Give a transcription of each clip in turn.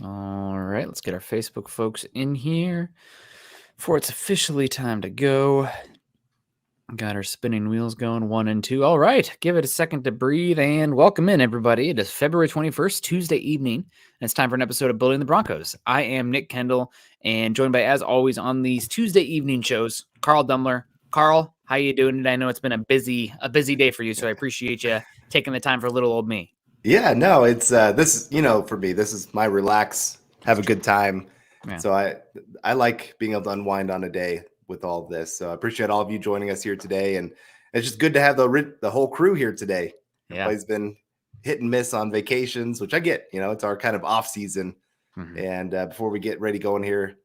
All right, let's get our Facebook folks in here before it's officially time to go. Got our spinning wheels going, 1 and 2. All right, give it a second to breathe and welcome in, everybody. It is February 21st, Tuesday evening, and it's time for an episode of Building the Broncos. I am Nick Kendell, and joined by, as always, on these Tuesday evening shows, Carl Dumler. Carl, how you doing today? I know it's been a busy day for you, so I appreciate you taking the time for little old me. Yeah, no, it's this is, for me, this is my relax, have a good time. Yeah. So I like being able to unwind on a day with all of this. So I appreciate all of you joining us here today, and it's just good to have the whole crew here today. Yeah. Everybody's been hit and miss on vacations, which I get. It's our kind of off season, and before we get ready going here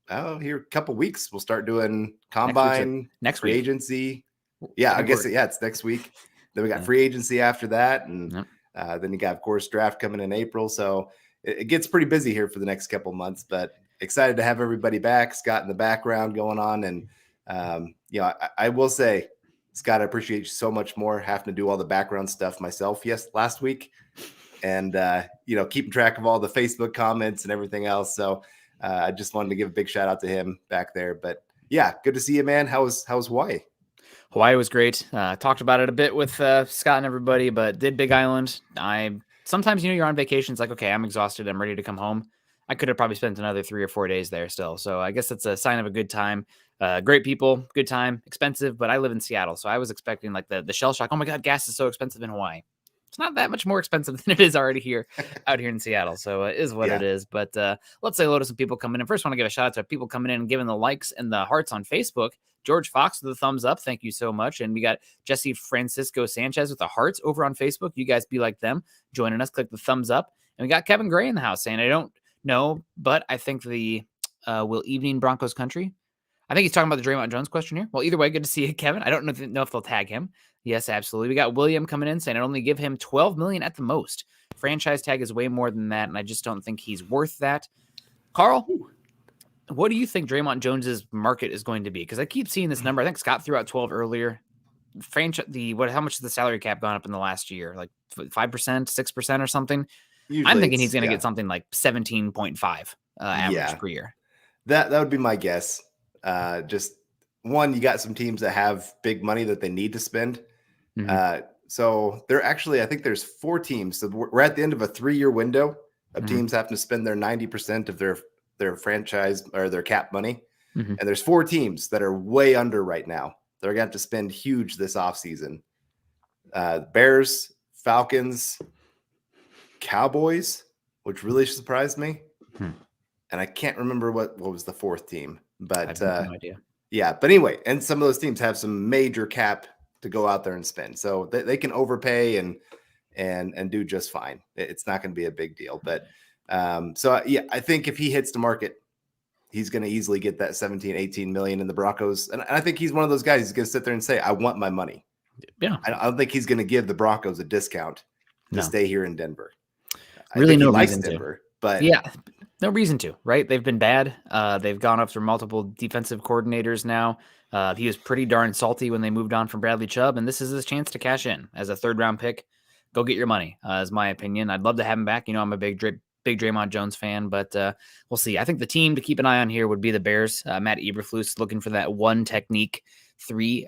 a couple weeks, we'll start doing combine, next free week. agency. Yeah, I guess it's next week. Then we got free agency after that, and then you got, of course, draft coming in April. So it gets pretty busy here for the next couple months, but excited to have everybody back. Scott in the background going on. And, I will say, Scott, I appreciate you so much more having to do all the background stuff myself. Last week. And, keeping track of all the Facebook comments and everything else. So I just wanted to give a big shout out to him back there. But yeah, good to see you, man. How's Hawaii? Hawaii was great. Talked about it a bit with Scott and everybody, but did Big Island. Sometimes, you're on vacation. It's like, okay, I'm exhausted. I'm ready to come home. I could have probably spent another 3 or 4 days there still. So I guess that's a sign of a good time. Great people, good time, expensive, but I live in Seattle. So I was expecting like the shell shock. Oh my God, gas is so expensive in Hawaii. It's not that much more expensive than it is already out here in Seattle. So it is what it is. But let's say hello to some people coming in. First, I want to give a shout out to people coming in and giving the likes and the hearts on Facebook. George Fox with the thumbs up. Thank you so much. And we got Jesse Francisco Sanchez with the hearts over on Facebook. You guys be like them, joining us. Click the thumbs up. And we got Kevin Gray in the house saying, I don't know, but I think the will evening Broncos country. I think he's talking about the Draymond Jones question here. Well, either way, good to see you, Kevin. I don't know if they'll tag him. Yes, absolutely. We got William coming in saying I'd only give him $12 million at the most. Franchise tag is way more than that, and I just don't think he's worth that. Carl, what do you think Draymond Jones's market is going to be? Because I keep seeing this number. I think Scott threw out 12 earlier. How much has the salary cap gone up in the last year? Like 5%, 6% or something? Usually I'm thinking he's going to get something like 17.5 average per year. That would be my guess. Just one, you got some teams that have big money that they need to spend. So they're actually, I think there's 4 teams. So we're at the end of a 3-year window of teams having to spend their 90% of their franchise or their cap money. And there's 4 teams that are way under right now. They're going to have to spend huge this offseason. Bears, Falcons, Cowboys, which really surprised me. And I can't remember what was the 4th team. But I have no idea. Yeah, but anyway, and some of those teams have some major cap to go out there and spend. So they can overpay and do just fine. It's not going to be a big deal. But I think if he hits the market, he's going to easily get that 17, 18 million in the Broncos. And I think he's one of those guys who's going to sit there and say, I want my money. Yeah. I don't think he's going to give the Broncos a discount to stay here in Denver. Really, no likes reason Denver, to. But yeah, no reason to, right? They've been bad. They've gone up through multiple defensive coordinators now. He was pretty darn salty when they moved on from Bradley Chubb, and this is his chance to cash in as a 3rd-round pick. Go get your money, is my opinion. I'd love to have him back. I'm a big Draymond Jones fan, but we'll see. I think the team to keep an eye on here would be the Bears. Matt Eberflus looking for that one technique the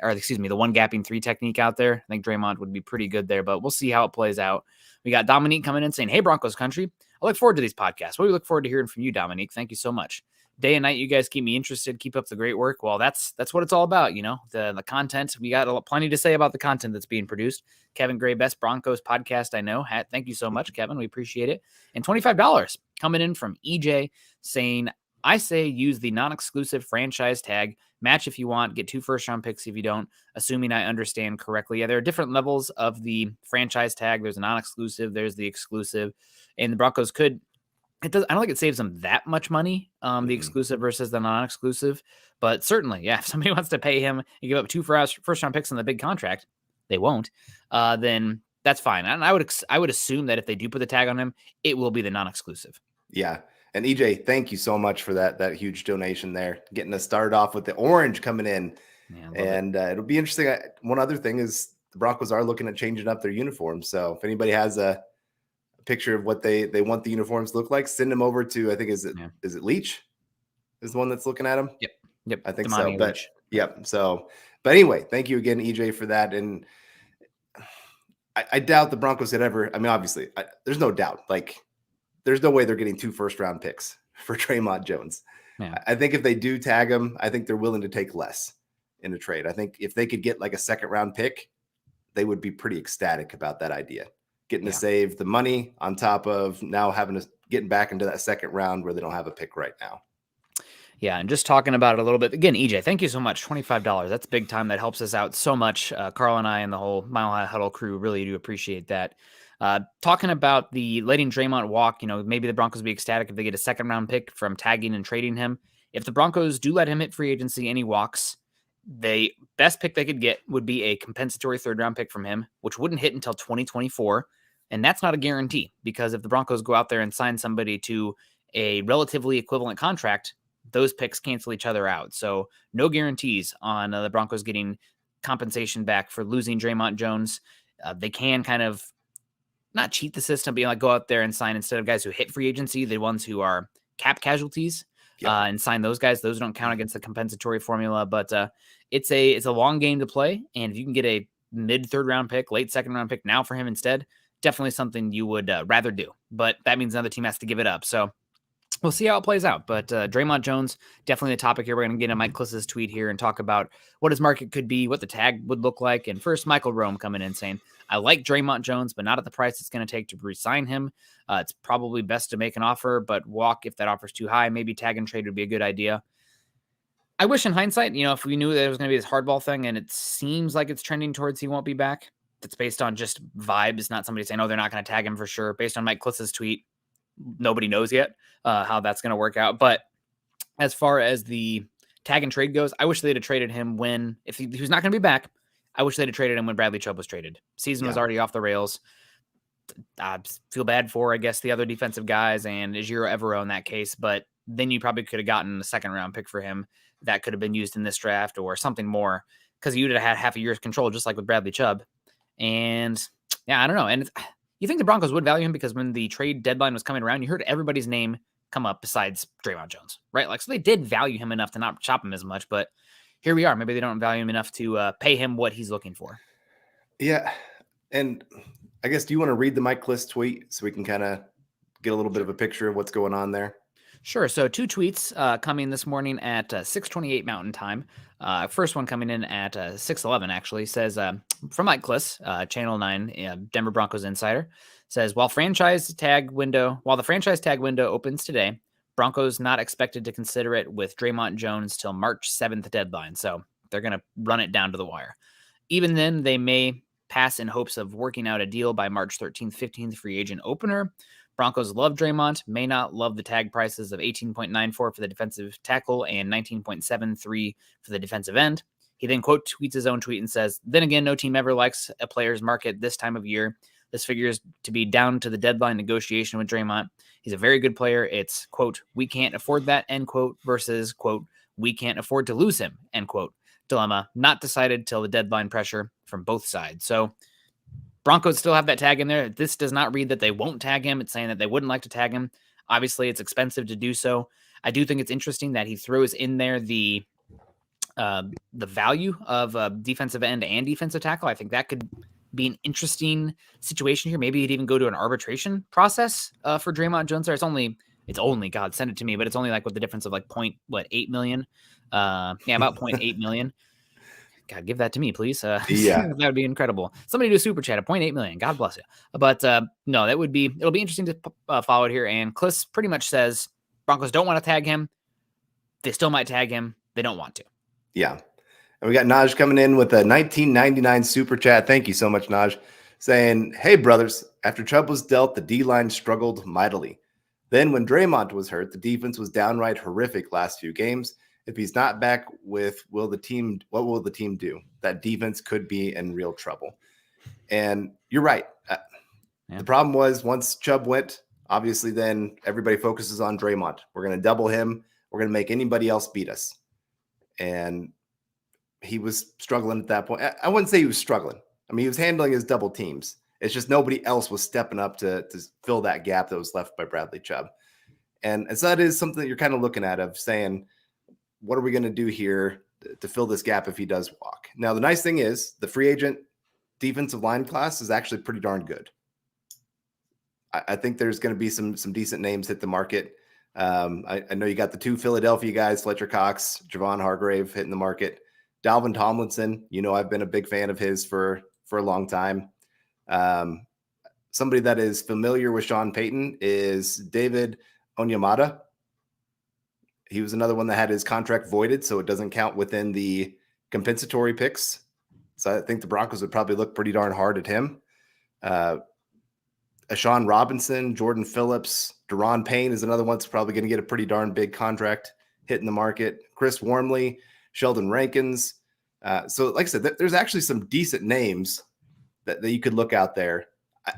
one gapping 3 technique out there. I think Dre'Mont would be pretty good there, but we'll see how it plays out. We got Dominique coming in saying, hey, Broncos country. I look forward to these podcasts. What do we look forward to hearing from you, Dominique? Thank you so much. Day and night, you guys keep me interested. Keep up the great work. Well, that's what it's all about, the content. We got plenty to say about the content that's being produced. Kevin Gray, best Broncos podcast I know. Thank you so much, Kevin. We appreciate it. And $25 coming in from EJ saying, I say use the non-exclusive franchise tag. Match if you want. Get 2 first-round picks if you don't, assuming I understand correctly. Yeah, there are different levels of the franchise tag. There's a non-exclusive. There's the exclusive. And the Broncos I don't think it saves them that much money, the exclusive versus the non-exclusive. But certainly, if somebody wants to pay him and give up 2 first-round picks on the big contract, they won't, then that's fine. And I would assume that if they do put the tag on him, it will be the non-exclusive. Yeah. And EJ, thank you so much for that huge donation there, getting us started off with the orange coming in. And it'll be interesting. One other thing is the Broncos are looking at changing up their uniforms. So if anybody has a picture of what they want the uniforms to look like, send them over to, I think, is it Leach is the one that's looking at them? Yep. I think Damani so. But Leach. yep. So, but anyway, thank you again, EJ, for that. And I doubt the Broncos had ever, I mean, obviously, there's no doubt. Like, there's no way they're getting 2 first-round picks for Dre'Mont Jones. Yeah. I think if they do tag him, I think they're willing to take less in a trade. I think if they could get like a second-round pick, they would be pretty ecstatic about that idea. Getting to save the money on top of now getting back into that second round where they don't have a pick right now. Yeah, and just talking about it a little bit again, EJ, thank you so much. $25. That's big time. That helps us out so much. Carl and I and the whole Mile High Huddle crew really do appreciate that. Talking about the letting Dre'Mont walk, maybe the Broncos will be ecstatic if they get a second round pick from tagging and trading him. If the Broncos do let him hit free agency and he walks, the best pick they could get would be a compensatory third round pick from him, which wouldn't hit until 2024. And that's not a guarantee, because if the Broncos go out there and sign somebody to a relatively equivalent contract, those picks cancel each other out. So no guarantees on the Broncos getting compensation back for losing Dre'Mont Jones. They can kind of not cheat the system, but go out there and sign, instead of guys who hit free agency, the ones who are cap casualties, and sign those guys. Those don't count against the compensatory formula, but it's a long game to play. And if you can get a mid third round pick, late second round pick now for him instead, definitely something you would rather do. But that means another team has to give it up. So we'll see how it plays out. But Dre'Mont Jones, definitely the topic here. We're going to get into Mike Klis's tweet here and talk about what his market could be, what the tag would look like. And first, Michael Rome coming in saying, I like Dre'Mont Jones, but not at the price it's going to take to re-sign him. It's probably best to make an offer, but walk if that offer's too high. Maybe tag and trade would be a good idea. I wish in hindsight, if we knew that it was going to be this hardball thing, and it seems like it's trending towards he won't be back, that's based on just vibes, not somebody saying, oh, they're not going to tag him for sure. Based on Mike Klis's tweet, nobody knows yet how that's going to work out. But as far as the tag and trade goes, I wish they'd have traded him if he was not going to be back. I wish they'd have traded him when Bradley Chubb was traded. Season was already off the rails. I feel bad for, I guess, the other defensive guys and Ejiro Evero in that case, but then you probably could have gotten a second round pick for him that could have been used in this draft or something more, because you would have had half a year's control, just like with Bradley Chubb. And I don't know. And you think the Broncos would value him, because when the trade deadline was coming around, you heard everybody's name come up besides Dre'Mont Jones, right? So they did value him enough to not chop him as much, but here we are. Maybe they don't value him enough to pay him what he's looking for. Yeah. And I guess, do you want to read the Mike Klis tweet so we can kind of get a little bit of a picture of what's going on there? Sure. So 2 tweets coming this morning at 6:28 Mountain Time. First one coming in at 6:11 actually, says from Mike Klis, Channel 9, Denver Broncos insider, says while the franchise tag window opens today, Broncos not expected to consider it with Dre'Mont Jones till March 7th deadline. So they're going to run it down to the wire. Even then, they may pass in hopes of working out a deal by March 13th, 15th free agent opener. Broncos love Dre'Mont, may not love the tag prices of 18.94 for the defensive tackle and 19.73 for the defensive end. He then quote tweets his own tweet and says, then again, no team ever likes a player's market this time of year. This figures to be down to the deadline negotiation with Dre'Mont. He's a very good player. It's, quote, we can't afford that, end quote, versus, quote, we can't afford to lose him, end quote. Dilemma, not decided till the deadline pressure from both sides. So Broncos still have that tag in there. This does not read that they won't tag him. It's saying that they wouldn't like to tag him. Obviously, it's expensive to do so. I do think it's interesting that he throws in there the value of defensive end and defensive tackle. I think that could be an interesting situation here. Maybe he'd even go to an arbitration process for Dre'Mont Jones. It's only God, send it to me, but it's only like with the difference of like 8 million. About 0.8 million. God, give that to me, please. That would be incredible. Somebody do a super chat at 0.8 million. God bless you. But no, it'll be interesting to follow it here. And Klis pretty much says Broncos don't want to tag him. They still might tag him. They don't want to. Yeah. And we got Naj coming in with a 1999 super chat. Thank you so much, Naj. Saying, hey, brothers, after Chubb was dealt, the D-line struggled mightily. Then when Dre'Mont was hurt, the defense was downright horrific last few games. If he's not back what will the team do? That defense could be in real trouble. And you're right. The problem was once Chubb went, obviously then everybody focuses on Dre'Mont. We're going to double him. We're going to make anybody else beat us. And he was struggling at that point. I wouldn't say he was struggling. I mean, he was handling his double teams It's just nobody else was stepping up to fill that gap that was left by Bradley Chubb. And so that is something that you're kind of looking at of saying, what are we going to do here to fill this gap if he does walk? Now, the nice thing is the free agent defensive line class is actually pretty darn good. I think there's going to be some decent names hit the market. I know you got the 2 Philadelphia guys, Fletcher Cox, Javon Hargrave hitting the market. Dalvin Tomlinson, I've been a big fan of his for a long time. Somebody that is familiar with Sean Payton is David Onyemata. He was another one that had his contract voided, so it doesn't count within the compensatory picks. So I think the Broncos would probably look pretty darn hard at him. Ashawn Robinson, Jordan Phillips, Deron Payne is another one that's probably going to get a pretty darn big contract hitting the market. Chris Wormley, Sheldon Rankins. So like I said, there's actually some decent names that you could look out there.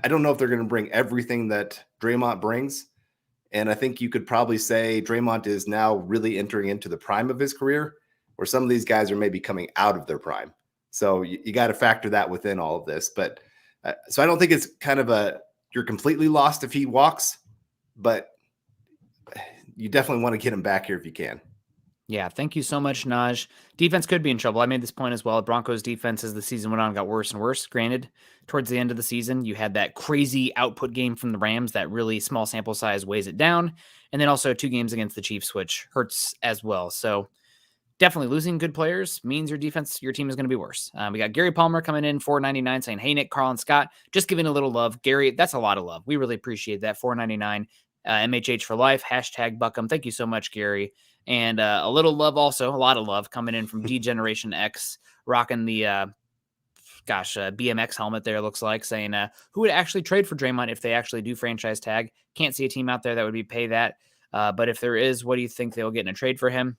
I don't know if they're going to bring everything that Dre'Mont brings. And I think you could probably say Dre'Mont is now really entering into the prime of his career, where some of these guys are maybe coming out of their prime. So you got to factor that within all of this. But so I don't think it's kind of you're completely lost if he walks, but you definitely want to get him back here if you can. Yeah, thank you so much, Naj. Defense could be in trouble. I made this point as well. Broncos defense as the season went on got worse and worse. Granted, towards the end of the season, you had that crazy output game from the Rams that really small sample size weighs it down. And then also 2 games against the Chiefs, which hurts as well. So definitely losing good players means your team is going to be worse. We got Gary Palmer coming in, $4.99, saying, hey, Nick, Carl, and Scott, just giving a little love. Gary, that's a lot of love. We really appreciate that. $4.99, MHH for life, #Buckham. Thank you so much, Gary. And a little love also, a lot of love coming in from D-Generation X, rocking the, BMX helmet there, looks like, saying, who would actually trade for Dre'Mont if they actually do franchise tag? Can't see a team out there that would pay that. But if there is, what do you think they'll get in a trade for him?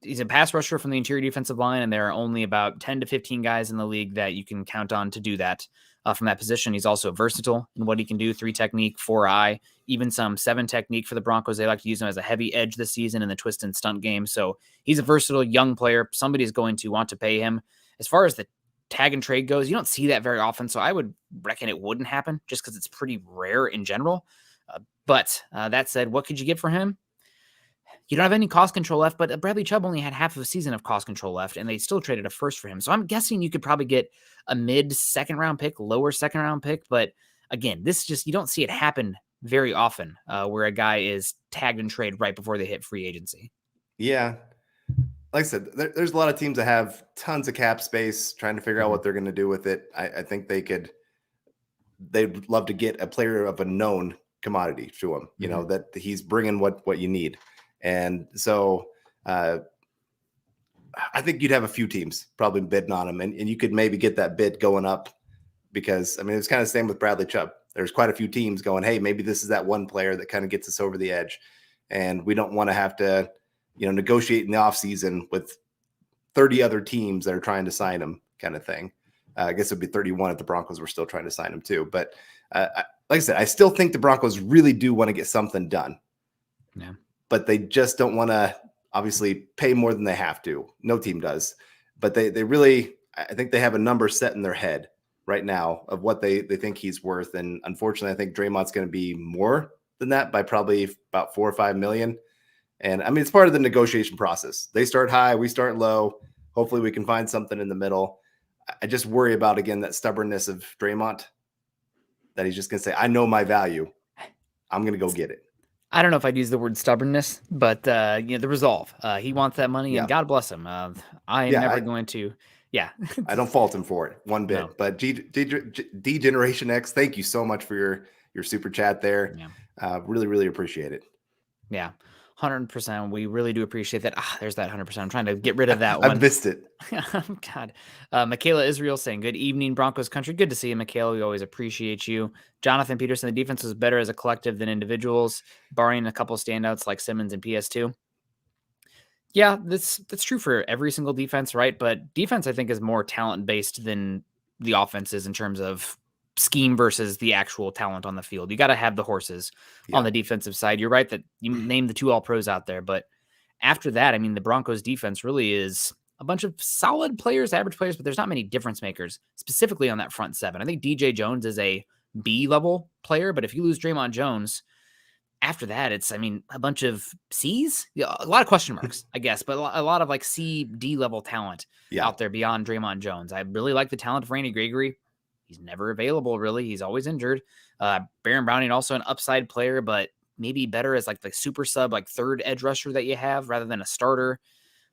He's a pass rusher from the interior defensive line, and there are only about 10 to 15 guys in the league that you can count on to do that from that position. He's also versatile in what he can do, 3 technique, 4 eye, even some 7 technique for the Broncos. They like to use him as a heavy edge this season in the twist and stunt game. So he's a versatile young player. Somebody's going to want to pay him. As far as the tag and trade goes, you don't see that very often. So I would reckon it wouldn't happen just because it's pretty rare in general. But that said, what could you get for him? You don't have any cost control left, but Bradley Chubb only had half of a season of cost control left, and they still traded a first for him. So I'm guessing you could probably get a mid-second round pick, lower second round pick. But again, you don't see it happen very often where a guy is tagged and traded right before they hit free agency. Yeah. Like I said, there's a lot of teams that have tons of cap space trying to figure out what they're going to do with it. I think they'd love to get a player of a known commodity to him, that he's bringing what you need. And so I think you'd have a few teams probably bidding on him, and you could maybe get that bid going up because, it's kind of the same with Bradley Chubb. There's quite a few teams going, hey, maybe this is that one player that kind of gets us over the edge, and we don't want to have to, negotiate in the offseason with 30 other teams that are trying to sign him kind of thing. I guess it'd be 31 if the Broncos were still trying to sign him too. But like I said, I still think the Broncos really do want to get something done. Yeah. But they just don't want to obviously pay more than they have to. No team does. But they really, I think they have a number set in their head right now of what they think he's worth. And unfortunately, I think Dre'Mont's going to be more than that by probably about 4 or 5 million. And it's part of the negotiation process. They start high, we start low. Hopefully we can find something in the middle. I just worry about, again, that stubbornness of Dre'Mont, that he's just going to say, I know my value. I'm going to go get it. I don't know if I'd use the word stubbornness, but the resolve. He wants that money, and God bless him. I am going to. Yeah, I don't fault him for it one bit. No. But D Generation X, thank you so much for your super chat there. Yeah. Really, really appreciate it. Yeah, 100%. We really do appreciate that. There's that 100%. I'm trying to get rid of that one. I missed it. God. Michaela Israel saying, good evening, Broncos country. Good to see you, Michaela. We always appreciate you. Jonathan Peterson, the defense was better as a collective than individuals, barring a couple of standouts like Simmons and PS2. Yeah, that's true for every single defense, right? But defense, I think, is more talent-based than the offense is in terms of scheme versus the actual talent on the field. You got to have the horses on the defensive side. You're right that you named the 2 All-Pros out there, but after that, the Broncos defense really is a bunch of solid players, average players, but there's not many difference makers specifically on that front seven. I think DJ Jones is a B level player, but if you lose Dre'Mont Jones, after that, it's, I mean, a bunch of C's, yeah, a lot of question marks, I guess, but a lot of like C, D level talent out there beyond Draymond Jones. I really like the talent of Randy Gregory. He's never available, really. He's always injured. Baron Browning, also an upside player, but maybe better as like the super sub, like third edge rusher that you have rather than a starter.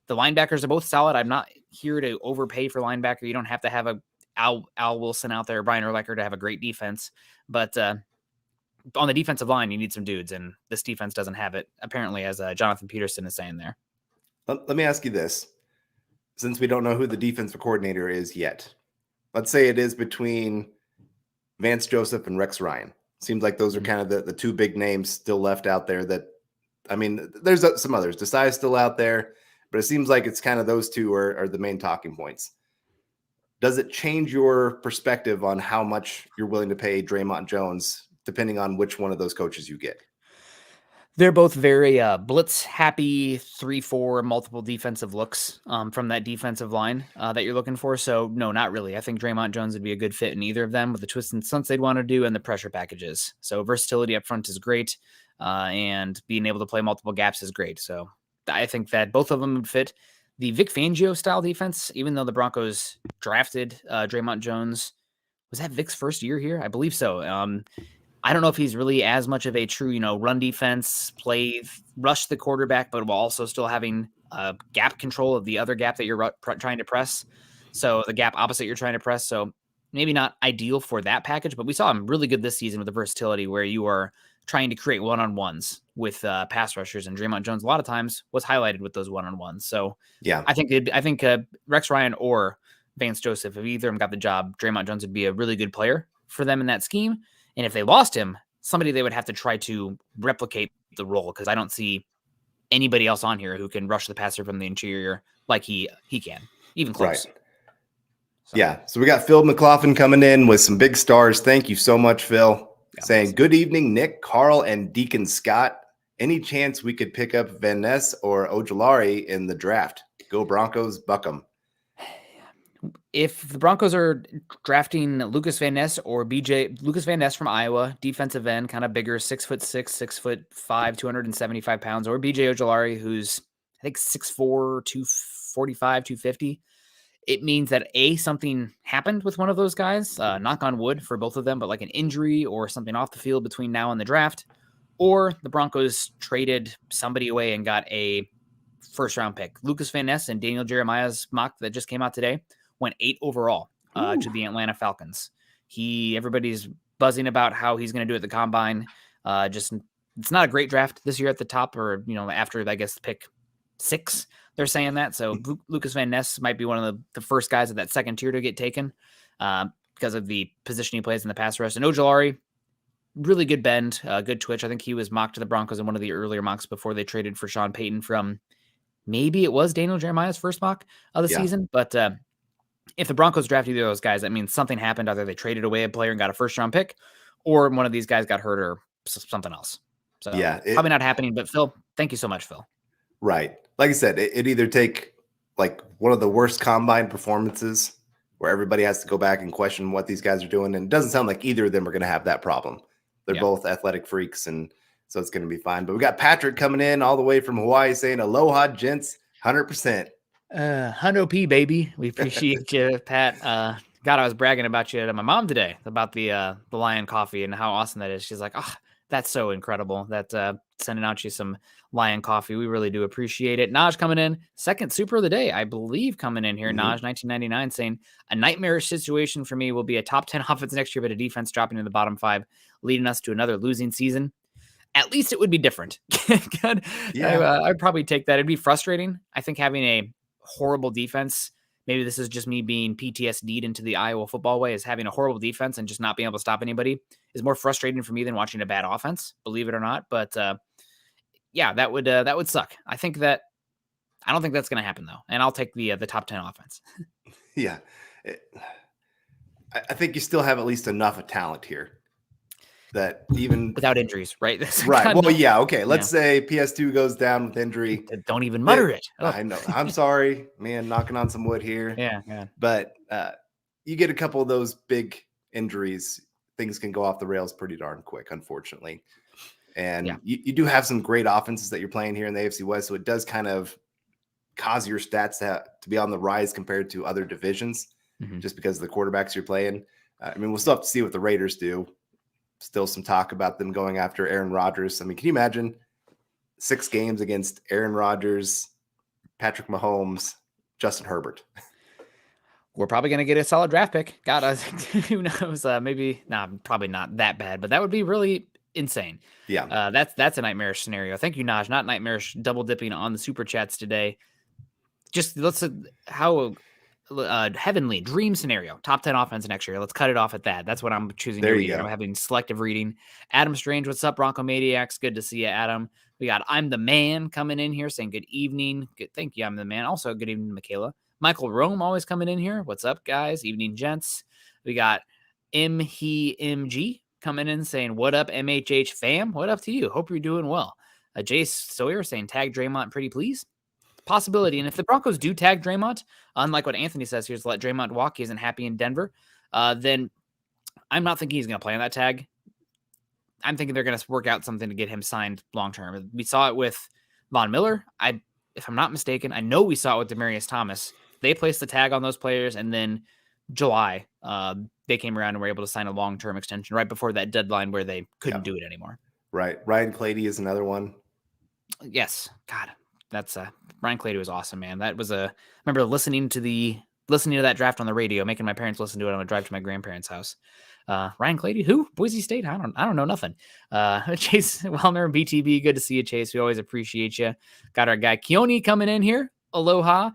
The linebackers are both solid. I'm not here to overpay for linebacker. You don't have to have a Al Wilson out there, Brian Urlacher, to have a great defense. But on the defensive line, you need some dudes, and this defense doesn't have it, apparently, as Jonathan Peterson is saying there. Let me ask you this. Since we don't know who the defensive coordinator is yet, let's say it is between Vance Joseph and Rex Ryan. Seems like those are kind of the two big names still left out there that, I mean, there's some others. Desai's still out there, but it seems like it's kind of those two are the main talking points. Does it change your perspective on how much you're willing to pay Draymond Jones depending on which one of those coaches you get? They're both very blitz happy 3-4 multiple defensive looks from that defensive line that you're looking for. So no, not really. I think Draymond Jones would be a good fit in either of them with the twists and stunts they'd want to do and the pressure packages. So versatility up front is great, and being able to play multiple gaps is great. So I think that both of them would fit. The Vic Fangio style defense, even though the Broncos drafted Draymond Jones, was that Vic's first year here? I believe so. I don't know if he's really as much of a true, run defense, rush the quarterback, but while also still having gap control of the other gap that you're trying to press. So the gap opposite you're trying to press. So maybe not ideal for that package, but we saw him really good this season with the versatility where you are trying to create one-on-ones with pass rushers, and Draymond Jones a lot of times was highlighted with those one-on-ones. So yeah, I think Rex Ryan or Vance Joseph, if either of them got the job, Draymond Jones would be a really good player for them in that scheme. And if they lost him, somebody they would have to try to replicate the role, because I don't see anybody else on here who can rush the passer from the interior like he can, even close. Right. So. Yeah. So we got Phil McLaughlin coming in with some big stars. Thank you so much, Phil. Saying, good evening, Nick, Carl, and Deacon Scott. Any chance we could pick up Van Ness or Ojulari in the draft? Go Broncos, buck 'em. If the Broncos are drafting Lucas Van Ness Lucas Van Ness from Iowa, defensive end, kind of bigger, 6'6", 6'5", 275 pounds, or BJ Ojulari, who's I think 6'4", 245, 250, it means that something happened with one of those guys, knock on wood for both of them, but like an injury or something off the field between now and the draft, or the Broncos traded somebody away and got a first-round pick. Lucas Van Ness and Daniel Jeremiah's mock that just came out today went 8 overall to the Atlanta Falcons. Everybody's buzzing about how he's going to do at the combine. It's not a great draft this year at the top, or after I guess pick 6, they're saying that. So Lucas Van Ness might be one of the first guys at that second tier to get taken because of the position he plays in the pass rush. And Ojulari, really good bend, good twitch. I think he was mocked to the Broncos in one of the earlier mocks before they traded for Sean Payton from maybe it was Daniel Jeremiah's first mock of the season, but. If the Broncos draft either of those guys, that means something happened. Either they traded away a player and got a first-round pick, or one of these guys got hurt or something else. So probably not happening. But Phil, thank you so much, Phil. Right. Like I said, it either take like one of the worst combine performances where everybody has to go back and question what these guys are doing. And it doesn't sound like either of them are going to have that problem. They're both athletic freaks, and so it's going to be fine. But we got Patrick coming in all the way from Hawaii saying, aloha, gents, 100%. Hundo P, baby. We appreciate you, Pat. God, I was bragging about you to my mom today about the Lion coffee and how awesome that is. She's like, oh, that's so incredible. That sending out you some Lion coffee. We really do appreciate it. Naj coming in, second super of the day, I believe, coming in here. Naj, 1999, saying, a nightmarish situation for me will be a top 10 offense next year, but a defense dropping in the bottom 5, leading us to another losing season. At least it would be different. I'd probably take that. It'd be frustrating. I think having a horrible defense, maybe this is just me being PTSD'd into the Iowa football way, is having a horrible defense and just not being able to stop anybody is more frustrating for me than watching a bad offense, believe it or not. But that would suck. I don't think that's going to happen though. And I'll take the top 10 offense. Yeah. I think you still have at least enough of talent here. that even without injuries, right? right. Well, yeah. Okay. Let's say PS2 goes down with injury. Don't even mutter it. Oh. I know. I'm sorry, man, knocking on some wood here. Yeah. But you get a couple of those big injuries, things can go off the rails pretty darn quick, unfortunately. And you do have some great offenses that you're playing here in the AFC West. So it does kind of cause your stats to be on the rise compared to other divisions, just because of the quarterbacks you're playing. I mean, we'll still have to see what the Raiders do. Still some talk about them going after Aaron Rodgers. I mean, can you imagine 6 games against Aaron Rodgers, Patrick Mahomes, Justin Herbert? We're probably going to get a solid draft pick. God, who knows? Maybe probably not that bad, but that would be really insane. Yeah. That's a nightmarish scenario. Thank you, Naj. Not nightmarish, double dipping on the super chats today. Just how heavenly dream scenario, top 10 offense next year. Let's cut it off at that. That's what I'm choosing to read. I'm having selective reading. Adam Strange, what's up, Bronco Maniacs? Good to see you, Adam. We got I'm the Man coming in here saying good evening. Good, thank you, I'm the Man. Also, good evening, Michaela. Michael Rome always coming in here. What's up, guys? Evening, gents. We got MG coming in saying, what up, MHH fam? What up to you? Hope you're doing well. Jace Sawyer saying, tag Dre'Mont pretty please. Possibility. And if the Broncos do tag Dre'Mont, unlike what Anthony says here, is let Dre'Mont walk, he isn't happy in Denver, then I'm not thinking he's going to play on that tag. I'm thinking they're going to work out something to get him signed long-term. We saw it with Von Miller. If I'm not mistaken, I know we saw it with Demaryius Thomas. They placed the tag on those players, and then July, they came around and were able to sign a long-term extension right before that deadline where they couldn't do it anymore. Right. Ryan Clady is another one. Yes. God, that's Ryan Clady was awesome, man. That was I remember listening to that draft on the radio, making my parents listen to it on a drive to my grandparents' house. Ryan Clady, who? Boise State? I don't know nothing. Chase Wellner, BTB, good to see you, Chase. We always appreciate you. Got our guy Keone coming in here. Aloha.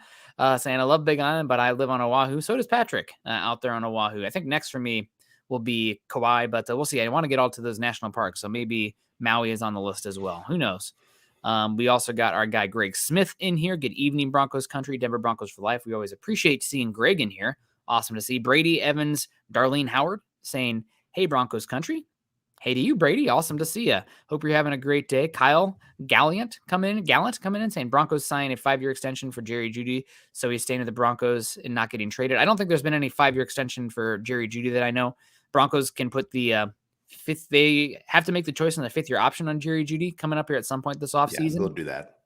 Saying I love Big Island, but I live on Oahu. So does Patrick out there on Oahu. I think next for me will be Kauai, but we'll see. I want to get all to those national parks, so maybe Maui is on the list as well. Who knows? We also got our guy Greg Smith in here. Good evening, Broncos country, Denver Broncos for life. We always appreciate seeing Greg in here. Awesome to see. Brady Evans, Darlene Howard saying, hey, Broncos country. Hey to you, Brady. Awesome to see you. Hope you're having a great day. Kyle Gallant coming in saying Broncos sign a 5-year extension for Jerry Jeudy, so he's staying with the Broncos and not getting traded. I don't think there's been any 5-year extension for Jerry Jeudy that I know. Broncos can put the fifth. They have to make the choice on the 5th-year option on Jerry Jeudy coming up here at some point this offseason. They'll do that.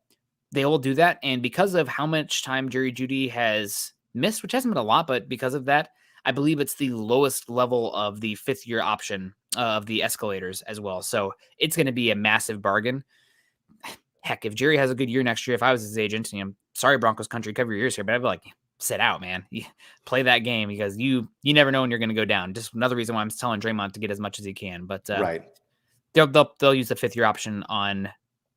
They will do that, and because of how much time Jerry Jeudy has missed, which hasn't been a lot, but because of that, I believe it's the lowest level of the 5th-year option of the escalators as well. So it's going to be a massive bargain. Heck, if Jerry has a good year next year, if I was his agent, I'm sorry, Broncos country, cover your ears here, but I'd be like, sit out, man. You play that game because you never know when you're going to go down. Just another reason why I'm telling Dre'Mont to get as much as he can. But right, they'll use the 5th-year option on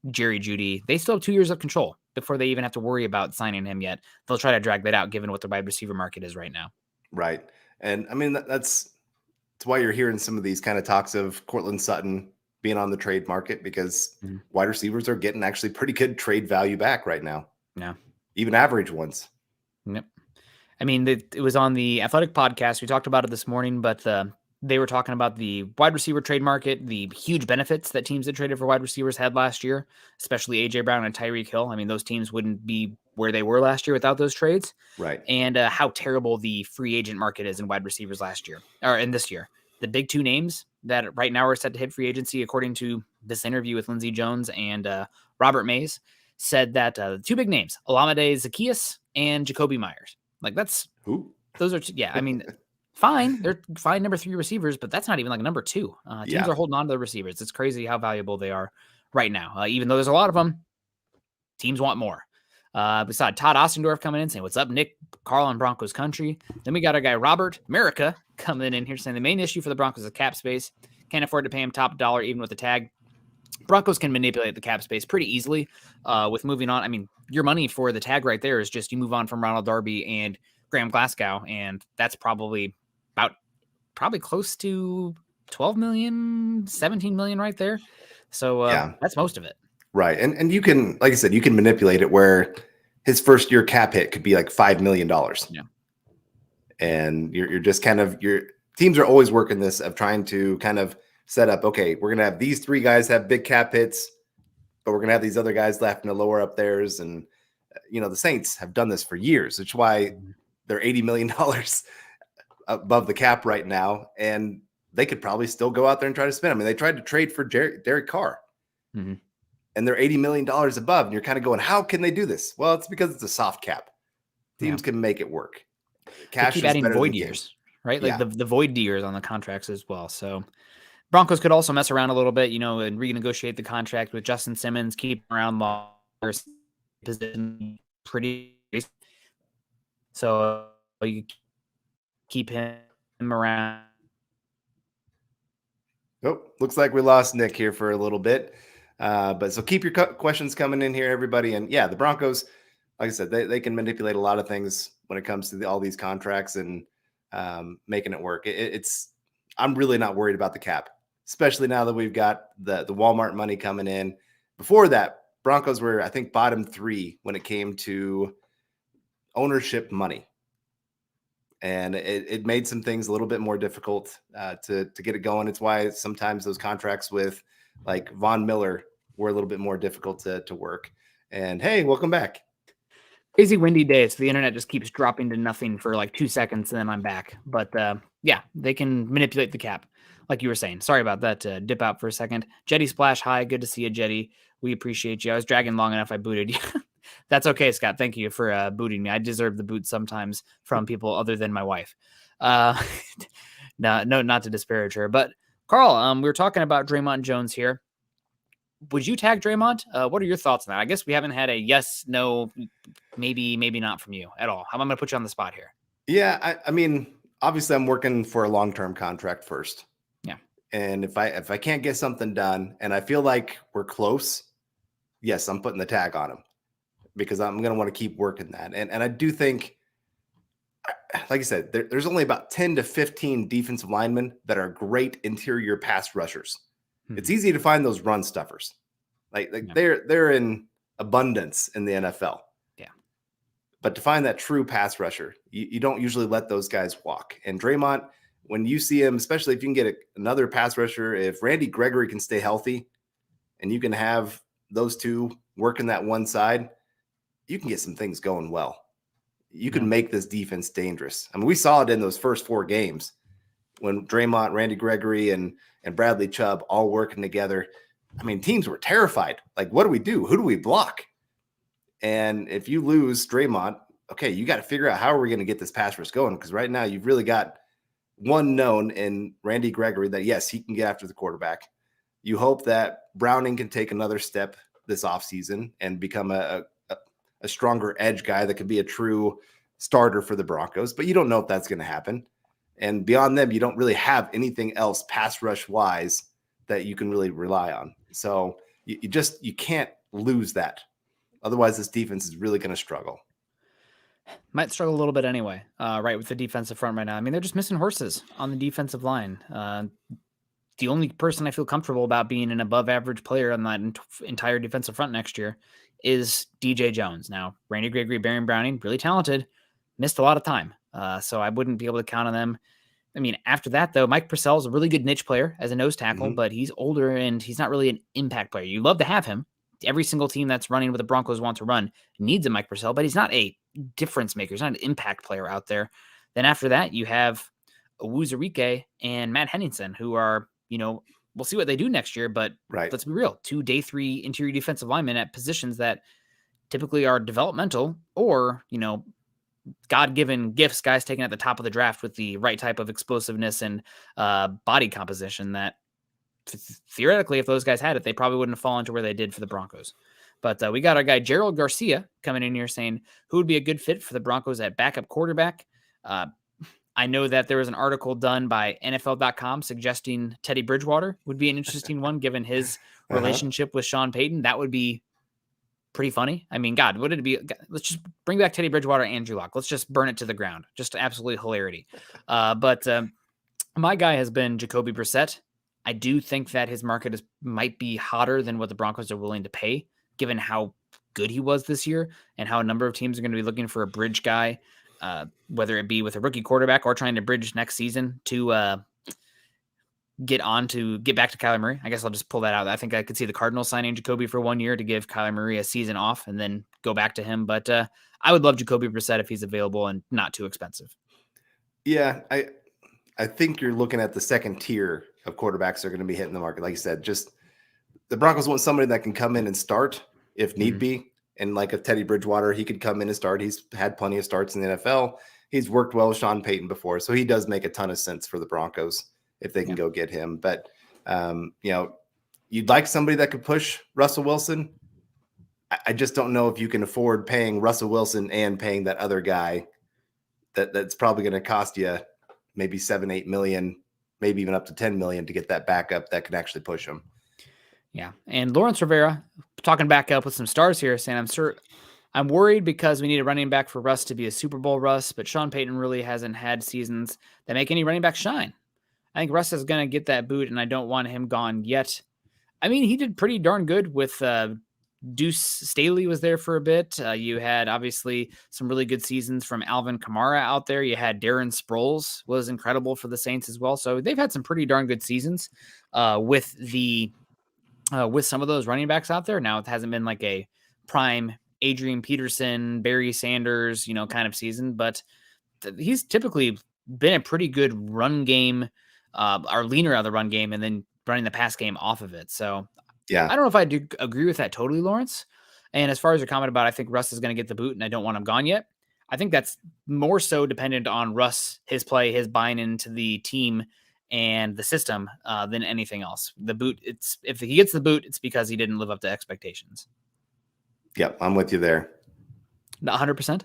Jerry Jeudy. They still have 2 years of control before they even have to worry about signing him yet. They'll try to drag that out given what the wide receiver market is right now. Right. And I mean, that's why you're hearing some of these kind of talks of Cortland Sutton being on the trade market, because wide receivers are getting actually pretty good trade value back right now. Yeah. Even average ones. Yep. I mean, it was on the Athletic podcast. We talked about it this morning, but they were talking about the wide receiver trade market, the huge benefits that teams that traded for wide receivers had last year, especially A.J. Brown and Tyreek Hill. I mean, those teams wouldn't be where they were last year without those trades. Right. And how terrible the free agent market is in wide receivers last year, or in this year. The big 2 names that right now are set to hit free agency, according to this interview with Lindsey Jones and Robert Mays, said that the 2 big names, Olamide Zaccheaus and Jacoby Myers. Like those are, I mean, fine. They're fine number 3 receivers, but that's not even like number 2. Teams are holding on to the receivers. It's crazy how valuable they are right now. Even though there's a lot of them, teams want more. We saw Todd Ostendorf coming in saying, what's up, Nick, Carl, and Broncos country. Then we got our guy Robert America coming in here saying the main issue for the Broncos is cap space. Can't afford to pay him top dollar even with the tag. Broncos can manipulate the cap space pretty easily with moving on. I mean, your money for the tag right there is just you move on from Ronald Darby and Graham Glasgow, and that's probably close to 12 million, 17 million right there. So that's most of it. Right. And you can, like I said, you can manipulate it where his first year cap hit could be like $5 million. Yeah. And you're just kind of, your teams are always working this of trying to kind of set up, okay, we're going to have these 3 guys have big cap hits, but we're going to have these other guys left to lower up theirs. And, the Saints have done this for years. It's why they're $80 million above the cap right now. And they could probably still go out there and try to spend. I mean, they tried to trade for Derek Carr. Mm-hmm. And they're $80 million above. And you're kind of going, how can they do this? Well, it's because it's a soft cap. Teams can make it work. Cash keep adding void years, right? Like the void years on the contracts as well. So Broncos could also mess around a little bit, and renegotiate the contract with Justin Simmons, keep him around longer, position pretty. So you keep him around. Oh, looks like we lost Nick here for a little bit. But so keep your questions coming in here, everybody. And yeah, the Broncos, like I said, they can manipulate a lot of things when it comes to all these contracts and making it work. I'm really not worried about the cap, especially now that we've got the Walmart money coming in. Before that, Broncos were, I think, bottom 3 when it came to ownership money. And it made some things a little bit more difficult to get it going. It's why sometimes those contracts with like Von Miller were a little bit more difficult to work. And hey, welcome back. Crazy windy day, so the internet just keeps dropping to nothing for like 2 seconds, and then I'm back. But yeah, they can manipulate the cap, like you were saying. Sorry about that. Dip out for a second. Jeudy Splash, hi. Good to see you, Jeudy. We appreciate you. I was dragging long enough. I booted you. That's okay, Scott. Thank you for booting me. I deserve the boot sometimes from people other than my wife. No, not to disparage her. But Carl, we were talking about Draymond Jones here. Would you tag Dre'Mont? What are your thoughts on that? I guess we haven't had a yes, no, maybe not from you at all. I'm going to put you on the spot here. Yeah, I mean, obviously I'm working for a long-term contract first. Yeah. And if I can't get something done and I feel like we're close, yes, I'm putting the tag on him because I'm going to want to keep working that. And I do think, like I said, there's only about 10 to 15 defensive linemen that are great interior pass rushers. It's easy to find those run stuffers. Like they're in abundance in the NFL. Yeah. But to find that true pass rusher, you don't usually let those guys walk. And Dre'Mont, when you see him, especially if you can get another pass rusher, if Randy Gregory can stay healthy and you can have those two working that one side, you can get some things going well. You can make this defense dangerous. I mean, we saw it in those first 4 games when Dre'Mont, Randy Gregory, and Bradley Chubb all working together. I mean, teams were terrified. Like, what do we do? Who do we block? And if you lose Dre'Mont, okay, you got to figure out how are we going to get this pass rush going? Because right now you've really got one known in Randy Gregory that, yes, he can get after the quarterback. You hope that Browning can take another step this offseason and become a stronger edge guy that could be a true starter for the Broncos. But you don't know if that's going to happen. And beyond them, you don't really have anything else pass rush wise that you can really rely on. So you can't lose that. Otherwise, this defense is really going to struggle. Might struggle a little bit anyway, right, with the defensive front right now. I mean, they're just missing horses on the defensive line. The only person I feel comfortable about being an above-average player on that entire defensive front next year is DJ Jones. Now, Randy Gregory, Baron Browning, really talented, missed a lot of time. So I wouldn't be able to count on them. I mean, after that, though, Mike Purcell is a really good niche player as a nose tackle, but he's older and he's not really an impact player. You love to have him. Every single team that's running what the Broncos want to run needs a Mike Purcell, but he's not a difference maker. He's not an impact player out there. Then after that, you have Owuzurike and Matt Henningsen, who are, we'll see what they do next year, but let's be real. 2 day 3 interior defensive linemen at positions that typically are developmental or, God-given gifts, guys taken at the top of the draft with the right type of explosiveness and body composition that theoretically, if those guys had it, they probably wouldn't have fallen to where they did for the Broncos. But we got our guy Gerald Garcia coming in here saying who would be a good fit for the Broncos at backup quarterback. I know that there was an article done by NFL.com suggesting Teddy Bridgewater would be an interesting one given his relationship with Sean Payton. That would be pretty funny. I mean, God, would it be? Let's just bring back Teddy Bridgewater and Andrew Luck. Let's just burn it to the ground. Just absolutely hilarity. But my guy has been Jacoby Brissett. I do think that his market might be hotter than what the Broncos are willing to pay, given how good he was this year and how a number of teams are going to be looking for a bridge guy, whether it be with a rookie quarterback or trying to bridge next season to get back to Kyler Murray. I guess I'll just pull that out. I think I could see the Cardinals signing Jacoby for 1 year to give Kyler Murray a season off and then go back to him. But I would love Jacoby Brissett if he's available and not too expensive. Yeah, I think you're looking at the second tier of quarterbacks that are going to be hitting the market. Like you said, just the Broncos want somebody that can come in and start if need be. And like if Teddy Bridgewater, he could come in and start. He's had plenty of starts in the NFL. He's worked well with Sean Payton before. So he does make a ton of sense for the Broncos if they can go get him. But, you'd like somebody that could push Russell Wilson. I just don't know if you can afford paying Russell Wilson and paying that other guy that's probably going to cost you maybe 7-8 million, maybe even up to 10 million to get that backup that can actually push him. Yeah. And Lawrence Rivera talking back up with some stars here, saying, I'm worried because we need a running back for Russ to be a Super Bowl Russ, but Sean Payton really hasn't had seasons that make any running back shine. I think Russ is going to get that boot, and I don't want him gone yet. I mean, he did pretty darn good with Deuce Staley was there for a bit. You had obviously some really good seasons from Alvin Kamara out there. You had Darren Sproles was incredible for the Saints as well. So they've had some pretty darn good seasons with some of those running backs out there. Now it hasn't been like a prime Adrian Peterson, Barry Sanders, kind of season, but he's typically been a pretty good run game, or leaner out of the run game, and then running the pass game off of it. So yeah, I don't know if I do agree with that totally, Lawrence. And as far as your comment about, I think Russ is going to get the boot and I don't want him gone yet. I think that's more so dependent on Russ, his play, his buying into the team and the system than anything else. The boot, if he gets the boot, it's because he didn't live up to expectations. Yep, I'm with you there. 100%?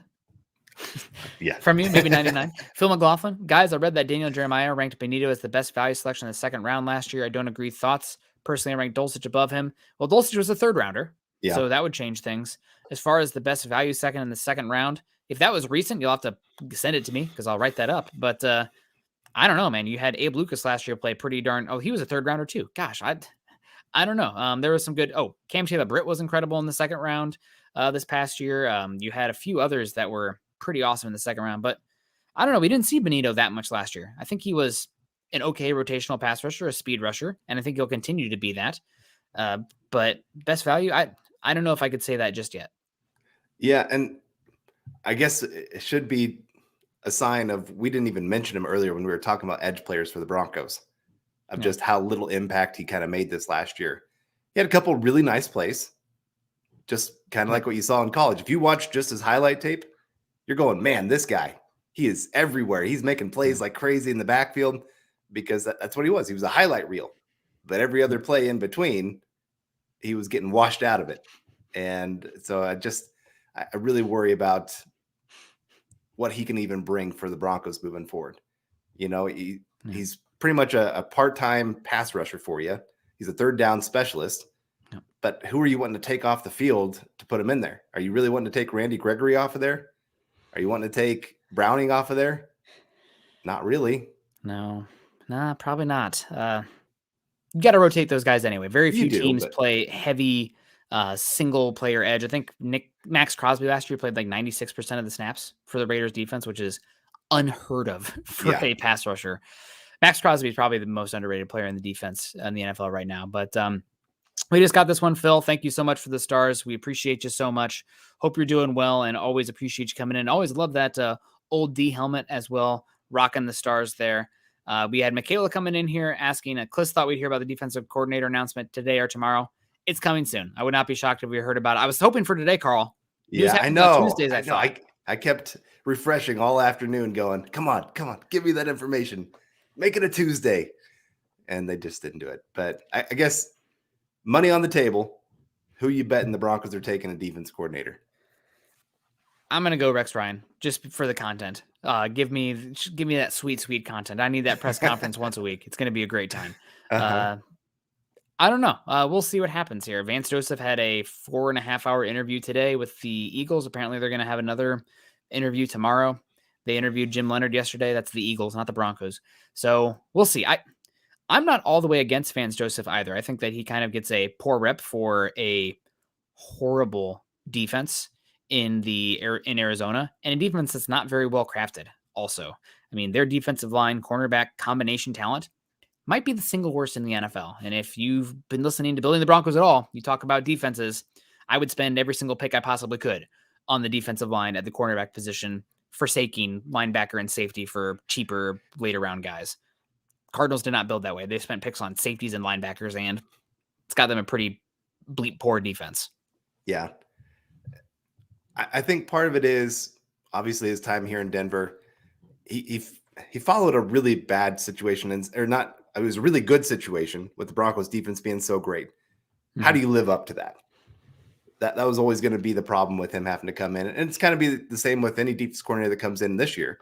Yeah. From you, maybe 99. Phil McLaughlin. Guys, I read that Daniel Jeremiah ranked Benito as the best value selection in the second round last year. I don't agree. Thoughts? Personally, I ranked Dulcich above him. Well, Dulcich was a third rounder, so that would change things. As far as the best value second in the second round, if that was recent, you'll have to send it to me because I'll write that up. But I don't know, man. You had Abe Lucas last year play pretty darn. Oh, he was a third rounder too. Gosh, I don't know. There was some good. Oh, Cam Taylor-Britt was incredible in the second round this past year. You had a few others that were pretty awesome in the second round, but I don't know. We didn't see Benito that much last year. I think he was an okay rotational pass rusher, a speed rusher, and I think he'll continue to be that. But best value, I don't know if I could say that just yet. Yeah, and I guess it should be a sign of, we didn't even mention him earlier when we were talking about edge players for the Broncos, of just how little impact he kind of made this last year. He had a couple really nice plays, just kind of like what you saw in college. If you watch just his highlight tape, you're going, man, this guy, he is everywhere. He's making plays like crazy in the backfield because that's what he was. He was a highlight reel. But every other play in between, he was getting washed out of it. And so I really worry about what he can even bring for the Broncos moving forward. He's pretty much a part-time pass rusher for you. He's a third down specialist. But who are you wanting to take off the field to put him in there? Are you really wanting to take Randy Gregory off of there? Are you wanting to take Browning off of there? Not really. No, probably not. You got to rotate those guys anyway. Very few teams play heavy single player edge. I think Max Crosby last year played like 96% of the snaps for the Raiders defense, which is unheard of for a pass rusher. Max Crosby is probably the most underrated player in the defense in the NFL right now. But we just got this one, Phil. Thank you so much for the stars. We appreciate you so much. Hope you're doing well and always appreciate you coming in. Always love that old D helmet as well. Rocking the stars there. We had Michaela coming in here asking, Klis thought we'd hear about the defensive coordinator announcement today or tomorrow. It's coming soon. I would not be shocked if we heard about it. I was hoping for today, Carl. Yeah, I know. Tuesdays, I kept refreshing all afternoon going, come on, give me that information. Make it a Tuesday. And they just didn't do it. But I guess money on the table. Who you betting the Broncos are taking a defense coordinator? I'm going to go Rex Ryan just for the content. Give me that sweet content. I need that press conference once a week. It's going to be a great time. I don't know. We'll see what happens here. Vance Joseph had a 4.5-hour interview today with the Eagles. Apparently they're going to have another interview tomorrow. They interviewed Jim Leonard yesterday. That's the Eagles, not the Broncos. So we'll see. I'm not all the way against Vance Joseph either. I think that he kind of gets a poor rep for a horrible defense in Arizona, and a defense that's not very well crafted also. I mean, their defensive line, cornerback combination talent might be the single worst in the NFL. And if you've been listening to Building the Broncos at all, you talk about defenses, I would spend every single pick I possibly could on the defensive line at the cornerback position, forsaking linebacker and safety for cheaper later round guys. Cardinals did not build that way. They spent picks on safeties and linebackers, and it's got them a pretty bleep poor defense. Yeah. I think part of it is obviously his time here in Denver. He followed a really bad situation, or not. It was a really good situation with the Broncos defense being so great. How do you live up to that? That was always going to be the problem with him having to come in. And it's kind of be the same with any defense coordinator that comes in this year.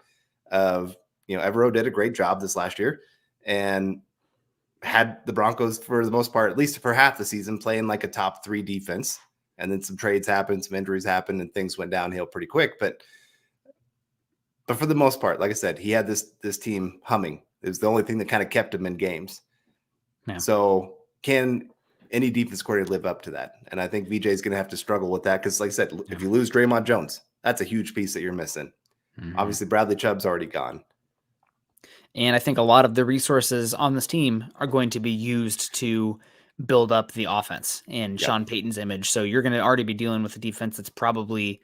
Evero did a great job this last year and had the Broncos for the most part, at least for half the season, playing like a top 3 defense. And then some trades happened, some injuries happened, and things went downhill pretty quick. But for the most part, like I said, he had this team humming. It was the only thing that kind of kept him in games. Yeah. So can any defense coordinator live up to that? And I think VJ is going to have to struggle with that because, like I said, if you lose Draymond Jones, that's a huge piece that you're missing. Obviously, Bradley Chubb's already gone. And I think a lot of the resources on this team are going to be used to build up the offense in Sean Payton's image. So you're going to already be dealing with a defense that's probably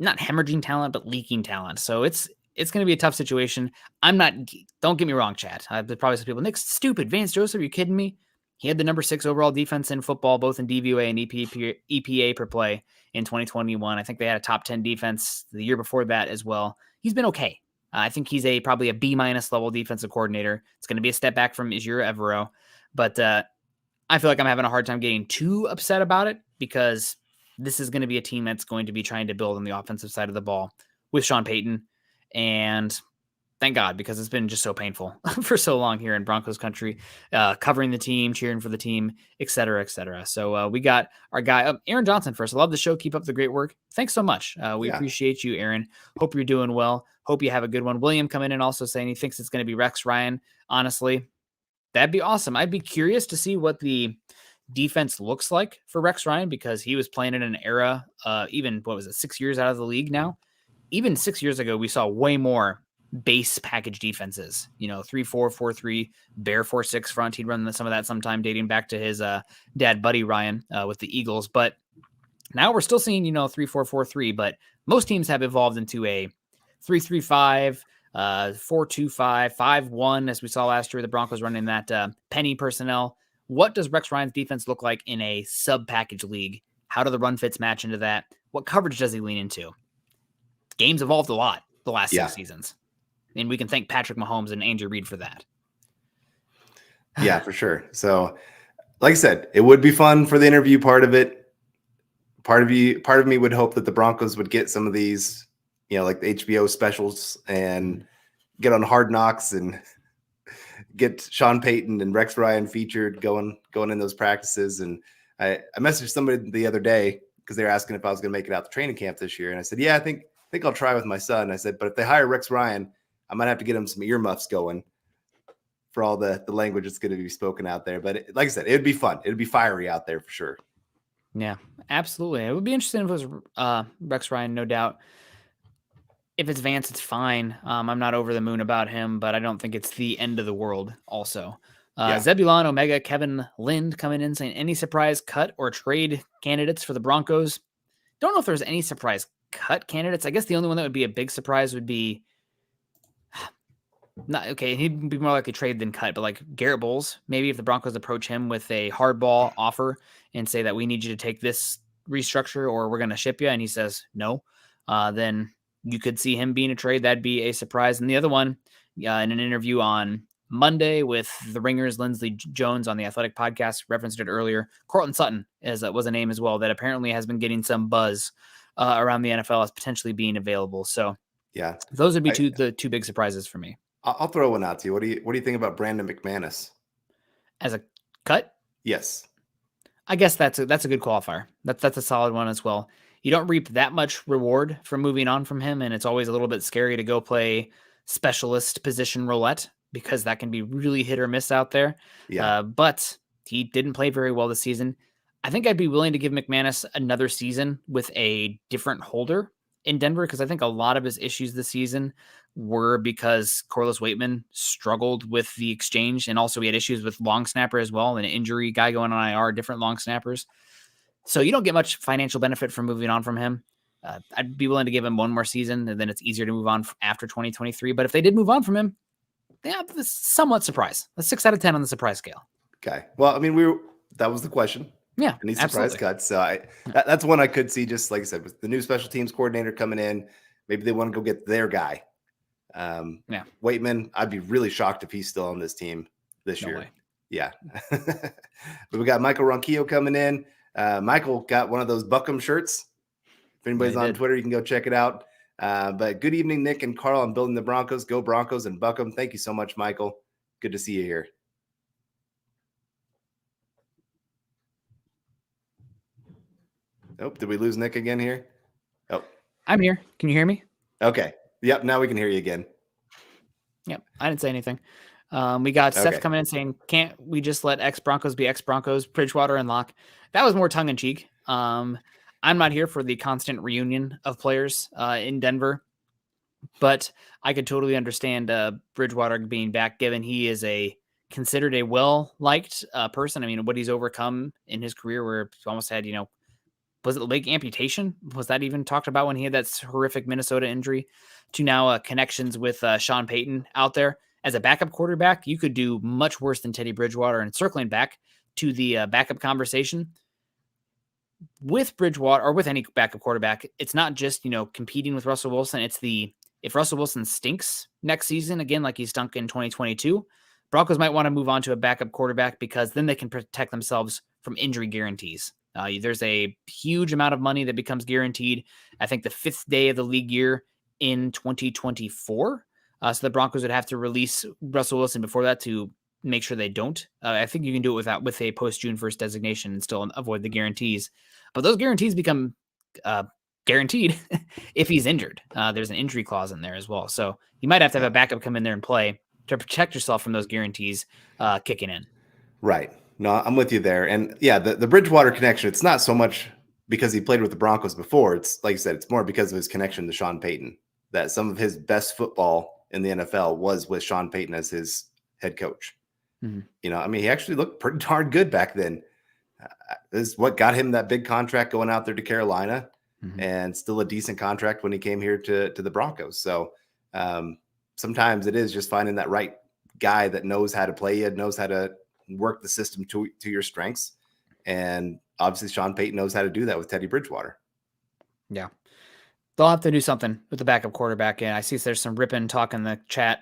not hemorrhaging talent, but leaking talent. So it's going to be a tough situation. Don't get me wrong, Chad. There's probably some people, Nick's stupid. Vance Joseph, are you kidding me? He had the number 6 overall defense in football, both in DVOA and EPA per play in 2021. I think they had a top 10 defense the year before that as well. He's been okay. I think he's probably a B- level defensive coordinator. It's going to be a step back from Ejiro Evero, but I feel like I'm having a hard time getting too upset about it because this is going to be a team that's going to be trying to build on the offensive side of the ball with Sean Payton. And thank God, because it's been just so painful for so long here in Broncos country, covering the team, cheering for the team, et cetera, et cetera. So we got our guy, Aaron Johnson first. I love the show. Keep up the great work. Thanks so much. We appreciate you, Aaron. Hope you're doing well. Hope you have a good one. William come in and also saying he thinks it's going to be Rex Ryan. Honestly, that'd be awesome. I'd be curious to see what the defense looks like for Rex Ryan because he was playing in an era, even, 6 years out of the league now? Even 6 years ago, we saw way more base package defenses, 3-4, 4-3, bear 4-6 front. He'd run some of that sometime dating back to his dad, Buddy Ryan, with the Eagles. But now we're still seeing, 3-4, 4-3, but most teams have evolved into a 3-3-5, 4-2-5, 5-1, as we saw last year. The Broncos running that penny personnel. What does Rex Ryan's defense look like in a sub-package league? How do the run fits match into that? What coverage does he lean into? Game's evolved a lot the last 6 seasons. And we can thank Patrick Mahomes and Andrew Reid for that. Yeah, for sure. So, like I said, it would be fun for the interview part of it. Part of me would hope that the Broncos would get some of these, like the HBO specials and get on Hard Knocks and get Sean Payton and Rex Ryan featured going in those practices. And I messaged somebody the other day because they were asking if I was going to make it out to training camp this year. And I said, yeah, I think I'll try with my son. I said, but if they hire Rex Ryan, I might have to get him some earmuffs going for all the language that's going to be spoken out there. But like I said, it'd be fun. It'd be fiery out there for sure. Yeah, absolutely. It would be interesting if it was Rex Ryan, no doubt. If it's Vance, it's fine. I'm not over the moon about him, but I don't think it's the end of the world also. Zebulon Omega, Kevin Lind coming in saying, any surprise cut or trade candidates for the Broncos? Don't know if there's any surprise cut candidates. I guess the only one that would be a big surprise would be he'd be more likely trade than cut, but like Garrett Bowles, maybe if the Broncos approach him with a hardball offer and say that we need you to take this restructure or we're going to ship you, and he says no, then you could see him being a trade. That'd be a surprise. And the other one, in an interview on Monday with the Ringers, Lindsey Jones on the Athletic podcast, referenced it earlier. Cortland Sutton was a name as well that apparently has been getting some buzz around the NFL as potentially being available. So yeah, those would be the two big surprises for me. I'll throw one out to you. What do you think about Brandon McManus as a cut? Yes, I guess that's a good qualifier. That's a solid one as well. You don't reap that much reward from moving on from him, and it's always a little bit scary to go play specialist position roulette because that can be really hit or miss out there. Yeah. But he didn't play very well this season. I think I'd be willing to give McManus another season with a different holder in Denver because I think a lot of his issues this season were because Corliss Waitman struggled with the exchange, and also we had issues with long snapper as well, an injury guy going on IR, different long snappers. So you don't get much financial benefit from moving on from him. I'd be willing to give him one more season, and then it's easier to move on after 2023. But if they did move on from him, yeah, somewhat surprised. A 6 out of 10 on the surprise scale. Okay. Well, I mean, that was the question. Yeah, any surprise cuts. So that's one I could see, just like I said, with the new special teams coordinator coming in, maybe they want to go get their guy. Waitman, I'd be really shocked if he's still on this team this year. Way. Yeah. But we got Michael Ronquillo coming in. Michael got one of those Buckham shirts. If anybody's on Twitter, you can go check it out. But good evening, Nick and Carl. I'm building the Broncos. Go Broncos and Buckham. Thank you so much, Michael. Good to see you here. Oh, did we lose Nick again here? Oh, I'm here. Can you hear me? Okay. Yep. Now we can hear you again. Yep. I didn't say anything. We got Seth coming in saying, can't we just let ex-Broncos be ex-Broncos, Bridgewater and Locke? That was more tongue-in-cheek. I'm not here for the constant reunion of players in Denver, but I could totally understand Bridgewater being back, given he is considered a well-liked person. I mean, what he's overcome in his career, where he almost had, was it leg amputation? Was that even talked about when he had that horrific Minnesota injury? To now connections with Sean Payton out there. As a backup quarterback, you could do much worse than Teddy Bridgewater. And circling back to the backup conversation, with Bridgewater or with any backup quarterback, it's not just, competing with Russell Wilson. It's if Russell Wilson stinks next season, again, like he stunk in 2022, Broncos might want to move on to a backup quarterback, because then they can protect themselves from injury guarantees. There's a huge amount of money that becomes guaranteed, I think, the 5th day of the league year in 2024. So the Broncos would have to release Russell Wilson before that to make sure they don't. I think you can do it with a post-June 1st designation and still avoid the guarantees. But those guarantees become guaranteed if he's injured. There's an injury clause in there as well. So you might have to have a backup come in there and play to protect yourself from those guarantees kicking in. Right. No, I'm with you there. And yeah, the Bridgewater connection, it's not so much because he played with the Broncos before. It's like I said, it's more because of his connection to Sean Payton, that some of his best football in the NFL was with Sean Payton as his head coach. Mm-hmm. I mean, he actually looked pretty darn good back then. This is what got him that big contract going out there to Carolina, and still a decent contract when he came here to the Broncos. So sometimes it is just finding that right guy that knows how to play you, knows how to work the system to your strengths. And obviously Sean Payton knows how to do that with Teddy Bridgewater. Yeah. They'll have to do something with the backup quarterback. And I see there's some Rippin talk in the chat.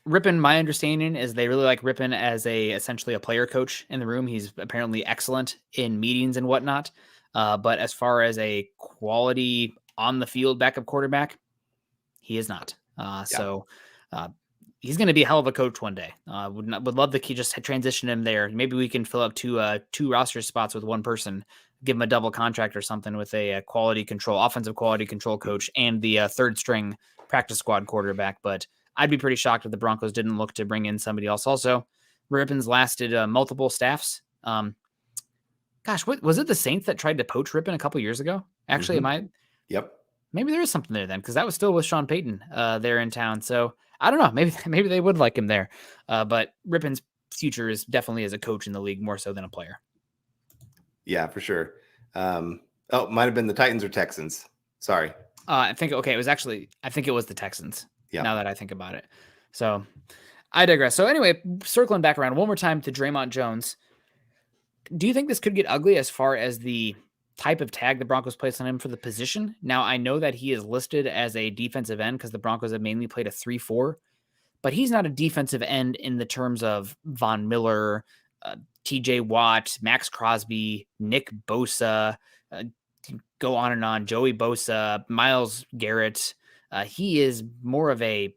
Rippin, my understanding is they really like Rippin as essentially a player coach in the room. He's apparently excellent in meetings and whatnot. But as far as a quality on the field backup quarterback, he is not. So he's going to be a hell of a coach one day. Would love to just transition him there. Maybe we can fill up two roster spots with one person, give him a double contract or something with a offensive quality control coach and the third string practice squad quarterback. But I'd be pretty shocked if the Broncos didn't look to bring in somebody else. Also, Rippin's lasted multiple staffs. What was it? The Saints that tried to poach Rippin a couple years ago? Actually, Yep. Maybe there is something there then, because that was still with Sean Payton there in town. So I don't know. Maybe they would like him there. But Rippin's future is definitely as a coach in the league, more so than a player. Yeah, for sure. Might have been the Titans or Texans. Sorry. I think it was the Texans. Yeah. Now that I think about it. So I digress. So anyway, circling back around one more time to Dre'Mont Jones. Do you think this could get ugly as far as the type of tag the Broncos placed on him for the position? Now, I know that he is listed as a defensive end because the Broncos have mainly played a 3-4, but he's not a defensive end in the terms of Von Miller, TJ Watt, Max Crosby, Nick Bosa, go on and on, Joey Bosa, Myles Garrett. He is more of a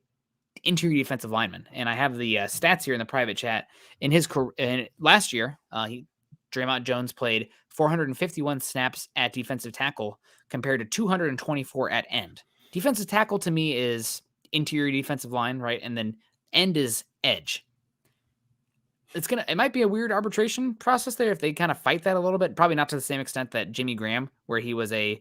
interior defensive lineman. And I have the stats here in the private chat. In his career, last year, Dre'Mont Jones played 451 snaps at defensive tackle compared to 224 at end. Defensive tackle to me is interior defensive line, right? And then end is edge. It might be a weird arbitration process there if they kind of fight that a little bit. Probably not to the same extent that Jimmy Graham, where he was a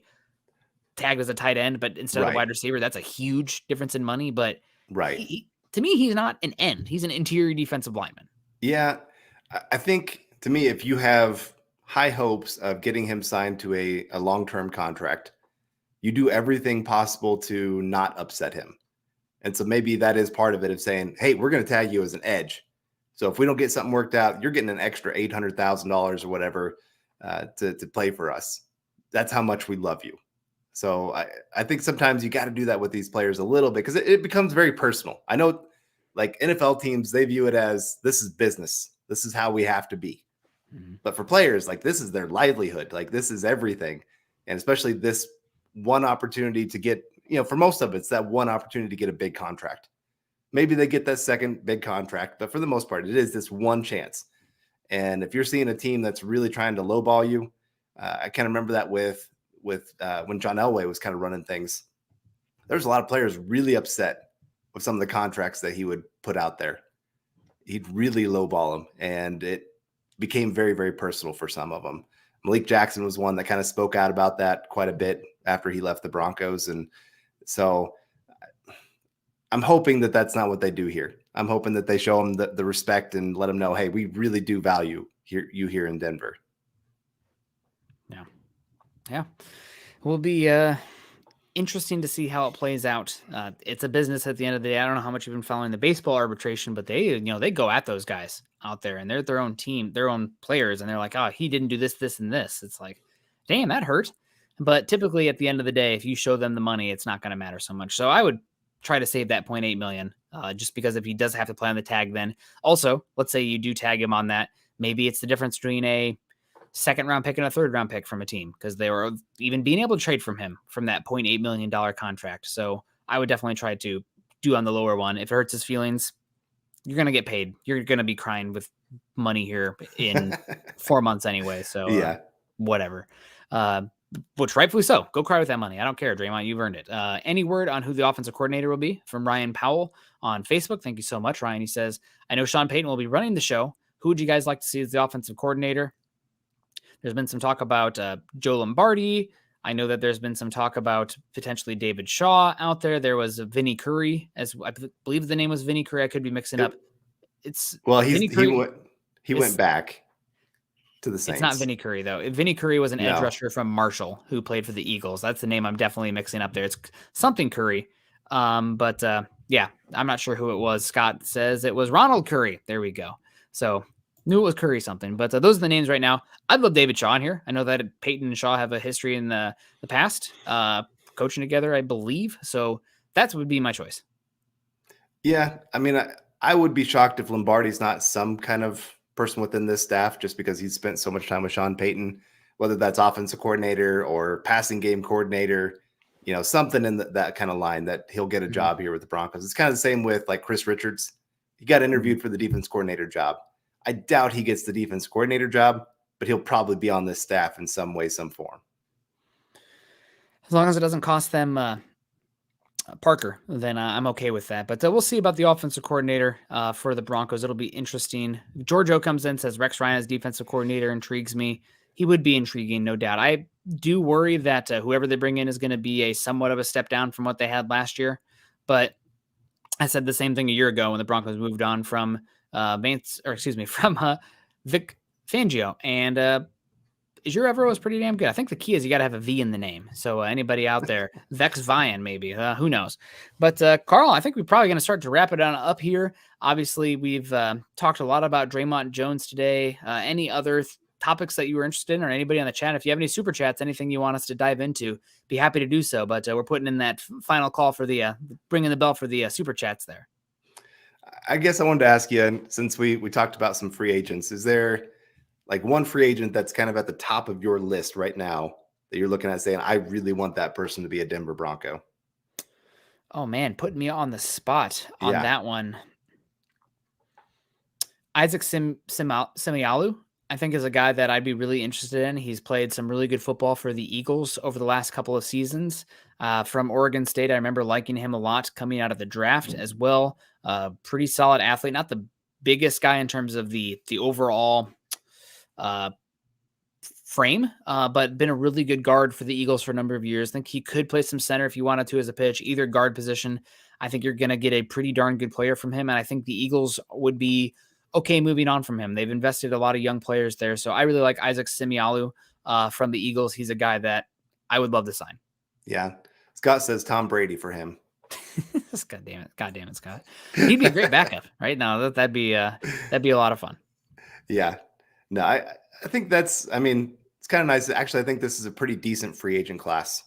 tagged as a tight end, but instead of the wide receiver, that's a huge difference in money. But to me, he's not an end. He's an interior defensive lineman. Yeah. I think, to me, if you have high hopes of getting him signed to a long-term contract, you do everything possible to not upset him. And so maybe that is part of it, of saying, hey, we're going to tag you as an edge. So if we don't get something worked out, you're getting an extra $800,000 or whatever to play for us. That's how much we love you. So I think sometimes you got to do that with these players a little bit, because it becomes very personal. I know, like, NFL teams, they view it as, this is business. This is how we have to be. Mm-hmm. But for players, like, this is their livelihood. Like, this is everything. And especially this one opportunity to get, for most of it's that one opportunity to get a big contract. Maybe they get that second big contract, but for the most part, it is this one chance. And if you're seeing a team that's really trying to lowball you, I kind of remember that with when John Elway was kind of running things. There's a lot of players really upset with some of the contracts that he would put out there. He'd really lowball them, and it became very, very personal for some of them. Malik Jackson was one that kind of spoke out about that quite a bit after he left the Broncos. And so I'm hoping that that's not what they do here. I'm hoping that they show him the respect and let him know, hey, we really do value you here in Denver. Yeah. It will be interesting to see how it plays out. It's a business at the end of the day. I don't know how much you've been following the baseball arbitration, but they go at those guys out there, and they're their own team, their own players. And they're like, oh, he didn't do this, this, and this. It's like, damn, that hurt. But typically at the end of the day, if you show them the money, it's not going to matter so much. So I would try to save that $0.8 million, just because if he does have to play on the tag, then also, let's say you do tag him on that. Maybe it's the difference between a second round pick and a third round pick from a team, because they were even being able to trade from him from that $0.8 million contract. So I would definitely try to do on the lower one. If it hurts his feelings, you're going to get paid. You're going to be crying with money here in 4 months anyway. So whatever. Which rightfully so. Go cry with that money. I don't care, Dre'Mont. You've earned it. Any word on who the offensive coordinator will be? From Ryan Powell on Facebook. Thank you so much, Ryan. He says, I know Sean Payton will be running the show. Who would you guys like to see as the offensive coordinator? There's been some talk about Joe Lombardi. I know that there's been some talk about potentially David Shaw out there. There was Vinny Curry, as I believe the name was Vinny Curry. I could be mixing up. He went back to the Saints. It's not Vinny Curry, though. Vinny Curry was an edge rusher from Marshall who played for the Eagles. That's the name I'm definitely mixing up there. It's something Curry. But I'm not sure who it was. Scott says it was Ronald Curry. There we go. So knew it was Curry something, but those are the names right now. I'd love David Shaw in here. I know that Peyton and Shaw have a history in the past, coaching together, I believe. So that would be my choice. Yeah. I mean, I would be shocked if Lombardi's not some kind of person within this staff, just because he's spent so much time with Sean Payton, whether that's offensive coordinator or passing game coordinator, something in that kind of line, that he'll get a job here with the Broncos. It's kind of the same with like Chris Richards. He got interviewed for the defense coordinator job. I doubt he gets the defense coordinator job, but he'll probably be on this staff in some way, some form. As long as it doesn't cost them Parker, then I'm okay with that. But we'll see about the offensive coordinator for the Broncos. It'll be interesting. Giorgio comes in, says Rex Ryan as defensive coordinator intrigues me. He would be intriguing, no doubt. I do worry that whoever they bring in is going to be a somewhat of a step down from what they had last year. But I said the same thing a year ago when the Broncos moved on from Vance, from Vic Fangio. And Ejiro was pretty damn good. I think the key is you got to have a V in the name. So anybody out there, Vex Vian, maybe, who knows? But Carl, I think we're probably going to start to wrap it on up here. Obviously, we've talked a lot about Draymond Jones today. Any other topics that you were interested in, or anybody on the chat? If you have any super chats, anything you want us to dive into, be happy to do so. But we're putting in that final call for the bringing the bell for the super chats there. I guess I wanted to ask you, since we talked about some free agents, is there like one free agent that's kind of at the top of your list right now that you're looking at saying, I really want that person to be a Denver Bronco? Oh man, putting me on the spot on that one. Isaac Semialu, I think, is a guy that I'd be really interested in. He's played some really good football for the Eagles over the last couple of seasons. From Oregon State, I remember liking him a lot coming out of the draft as well. Pretty solid athlete, not the biggest guy in terms of the overall frame, but been a really good guard for the Eagles for a number of years. I think he could play some center if you wanted to as a pitch, either guard position. I think you're going to get a pretty darn good player from him. And I think the Eagles would be okay moving on from him. They've invested a lot of young players there. So I really like Isaac Simialu from the Eagles. He's a guy that I would love to sign. Yeah. Scott says Tom Brady for him. God damn it, Scott. He'd be a great backup, right? No, that'd be a lot of fun. Yeah. No, I think it's kind of nice. Actually, I think this is a pretty decent free agent class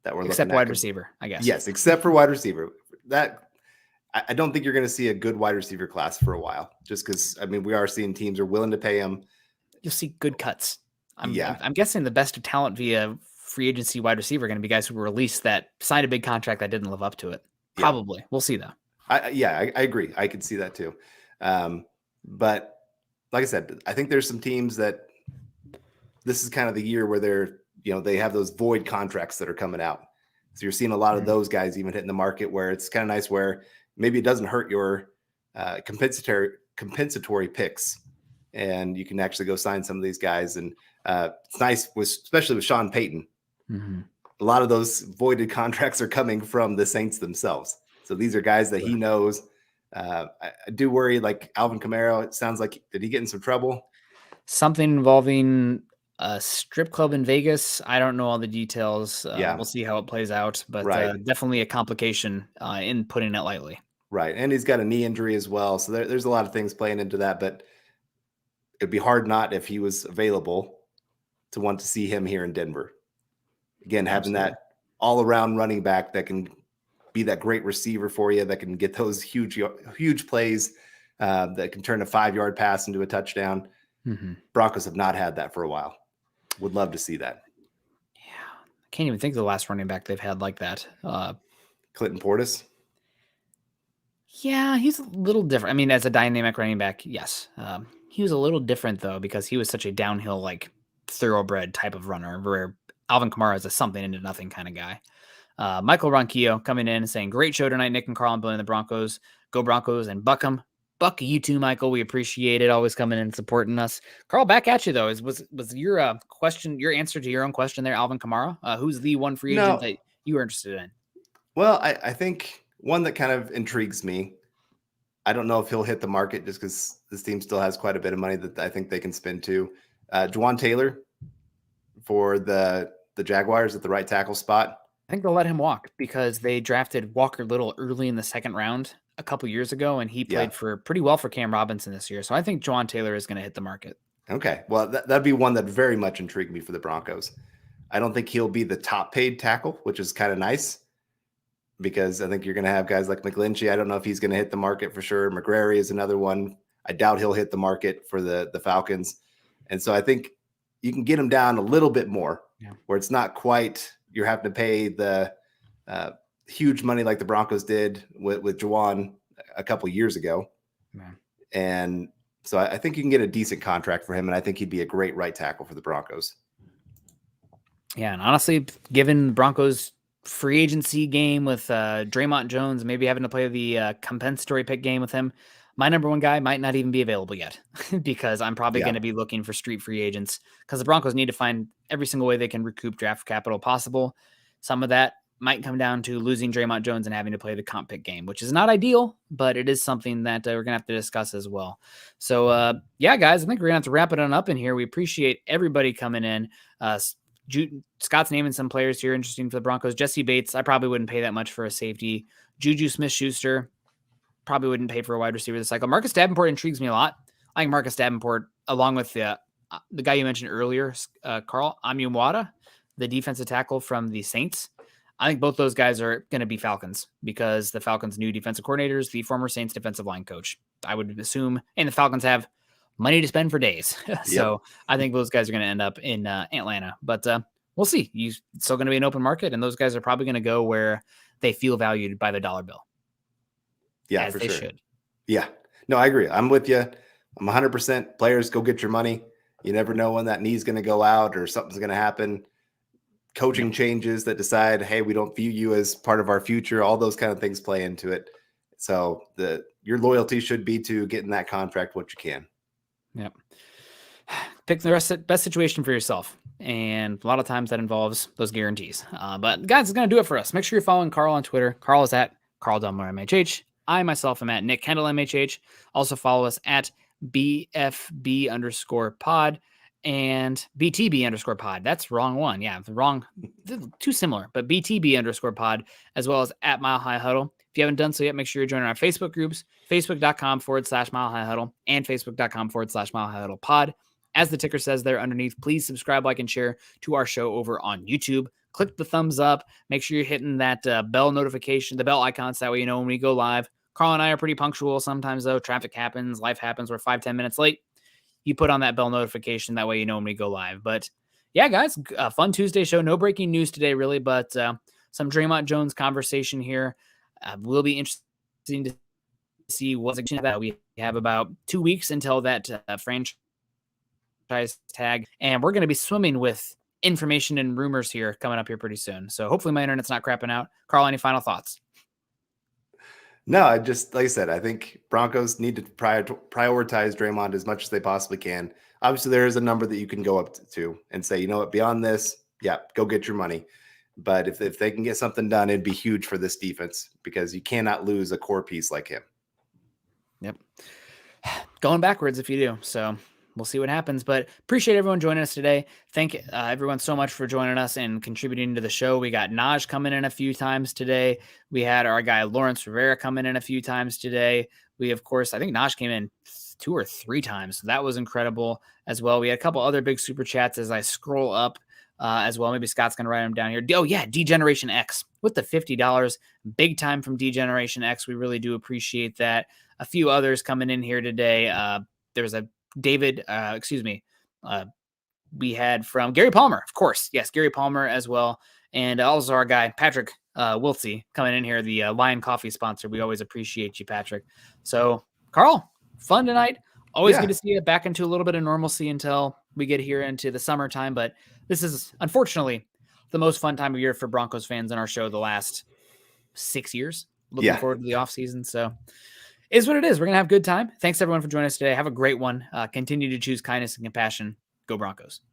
that we're looking at. Except wide receiver, I guess. Yes, except for wide receiver. That I don't think you're going to see a good wide receiver class for a while, just because we are seeing teams are willing to pay him. You'll see good cuts. I'm guessing the best of talent via free agency wide receiver are going to be guys who were released that signed a big contract that didn't live up to it. Probably. Yeah. We'll see though. I agree. I could see that too. But like I said, I think there's some teams that this is kind of the year where they have those void contracts that are coming out. So you're seeing a lot of those guys even hitting the market, where it's kind of nice where maybe it doesn't hurt your compensatory picks, and you can actually go sign some of these guys. And it's nice, especially with Sean Payton. Mm-hmm. A lot of those voided contracts are coming from the Saints themselves. So these are guys that he knows. I do worry, like Alvin Kamara. It sounds like, did he get in some trouble? Something involving a strip club in Vegas. I don't know all the details. We'll see how it plays out, but definitely a complication in putting it lightly. Right. And he's got a knee injury as well. So there's a lot of things playing into that, but it'd be hard not, if he was available, to want to see him here in Denver. Again, having that all-around running back that can be that great receiver for you, that can get those huge plays, that can turn a 5-yard pass into a touchdown. Mm-hmm. Broncos have not had that for a while. Would love to see that. Yeah. I can't even think of the last running back they've had like that. Clinton Portis? Yeah, he's a little different. As a dynamic running back, yes. He was a little different, though, because he was such a downhill, thoroughbred type of runner, where Alvin Kamara is a something into nothing kind of guy. Michael Ronquillo coming in and saying, great show tonight, Nick and Carl and Billy and the Broncos. Go Broncos and buck them. Buck you too, Michael. We appreciate it. Always coming in and supporting us. Carl, back at you, though. Was your question, your answer to your own question there, Alvin Kamara? Who's the one free agent that you were interested in? Well, I think one that kind of intrigues me. I don't know if he'll hit the market just because this team still has quite a bit of money that I think they can spend too. Juwan Taylor for the Jaguars at the right tackle spot. I think they'll let him walk because they drafted Walker Little early in the second round a couple years ago, and he played for pretty well for Cam Robinson this year. So I think Juwan Taylor is going to hit the market. Okay. Well, that'd be one that very much intrigued me for the Broncos. I don't think he'll be the top paid tackle, which is kind of nice, because I think you're going to have guys like McGlinchey. I don't know if he's going to hit the market for sure. McGrary is another one. I doubt he'll hit the market for the Falcons. And so I think you can get him down a little bit more, where it's not quite, you're having to pay the huge money like the Broncos did with Juwan a couple years ago. Man. And so I think you can get a decent contract for him, and I think he'd be a great right tackle for the Broncos. Yeah, and honestly, given the Broncos free agency game with Dre'Mont Jones, maybe having to play the compensatory pick game with him, my number one guy might not even be available yet because I'm probably going to be looking for street free agents, because the Broncos need to find every single way they can recoup draft capital possible. Some of that might come down to losing Dre'Mont Jones and having to play the comp pick game, which is not ideal, but it is something that we're going to have to discuss as well. So, guys, I think we're going to have to wrap it on up in here. We appreciate everybody coming in. Scott's naming some players here interesting for the Broncos. Jesse Bates, I probably wouldn't pay that much for a safety. Juju Smith-Schuster, probably wouldn't pay for a wide receiver this cycle. Marcus Davenport intrigues me a lot. I think Marcus Davenport, along with the guy you mentioned earlier, Carl Amyuwada, the defensive tackle from the Saints. I think both those guys are going to be Falcons, because the Falcons' new defensive coordinator is the former Saints defensive line coach, I would assume. And the Falcons have money to spend for days. So I think those guys are going to end up in Atlanta. But we'll see. It's still going to be an open market, and those guys are probably going to go where they feel valued by the dollar bill. Yeah, as for they sure. should. Yeah. No, I agree. I'm with you. I'm 100%. Players, go get your money. You never know when that knee's going to go out or something's going to happen. Coaching changes that decide, hey, we don't view you as part of our future. All those kind of things play into it. So your loyalty should be to getting that contract what you can. Yep. pick the best situation for yourself. And a lot of times that involves those guarantees. But guys, it's going to do it for us. Make sure you're following Carl on Twitter. Carl is at Carl Dumler MHH. I myself am at Nick Kendell MHH. Also follow us at BFB_pod and BTB_pod. That's wrong one. Yeah, the wrong, too similar, but BTB_pod, as well as at Mile High Huddle. If you haven't done so yet, make sure you're joining our Facebook groups, facebook.com/Mile High Huddle and facebook.com/Mile High Huddle pod. As the ticker says there underneath, please subscribe, like, and share to our show over on YouTube. Click the thumbs up. Make sure you're hitting that bell notification, the bell icons. That way you know when we go live. Carl and I are pretty punctual. Sometimes, though, traffic happens, life happens. We're 5-10 minutes late. You put on that bell notification. That way you know when we go live. But, yeah, guys, a fun Tuesday show. No breaking news today, really, but some Dre'Mont Jones conversation here. Will be interesting to see what's about. We have about 2 weeks until that franchise tag, and we're going to be swimming with information and rumors here coming up here pretty soon. So hopefully my internet's not crapping out. Carl, any final thoughts? No, I just, like I said, I think Broncos need to prioritize Draymond as much as they possibly can. Obviously, there is a number that you can go up to and say, you know what, beyond this, yeah, go get your money. But if they can get something done, it'd be huge for this defense because you cannot lose a core piece like him. Yep. Going backwards if you do. So we'll see what happens, but appreciate everyone joining us today. Thank everyone so much for joining us and contributing to the show. We got Naj coming in a few times today. We had our guy Lawrence Rivera coming in a few times today. We, of course, I think Naj came in 2 or 3 times. So that was incredible as well. We had a couple other big super chats as I scroll up as well. Maybe Scott's going to write them down here. Oh yeah. D-Generation X with the $50, big time from D-Generation X. We really do appreciate that. A few others coming in here today. There's a David, we had from Gary Palmer, of course. Yes, Gary Palmer as well. And also our guy, Patrick Wiltsey, coming in here, the Lion Coffee sponsor. We always appreciate you, Patrick. So, Carl, fun tonight. Always good to see you back into a little bit of normalcy until we get here into the summertime. But this is, unfortunately, the most fun time of year for Broncos fans in our show the last 6 years. Looking forward to the offseason. So, is what it is. We're going to have a good time. Thanks, everyone, for joining us today. Have a great one. Continue to choose kindness and compassion. Go Broncos.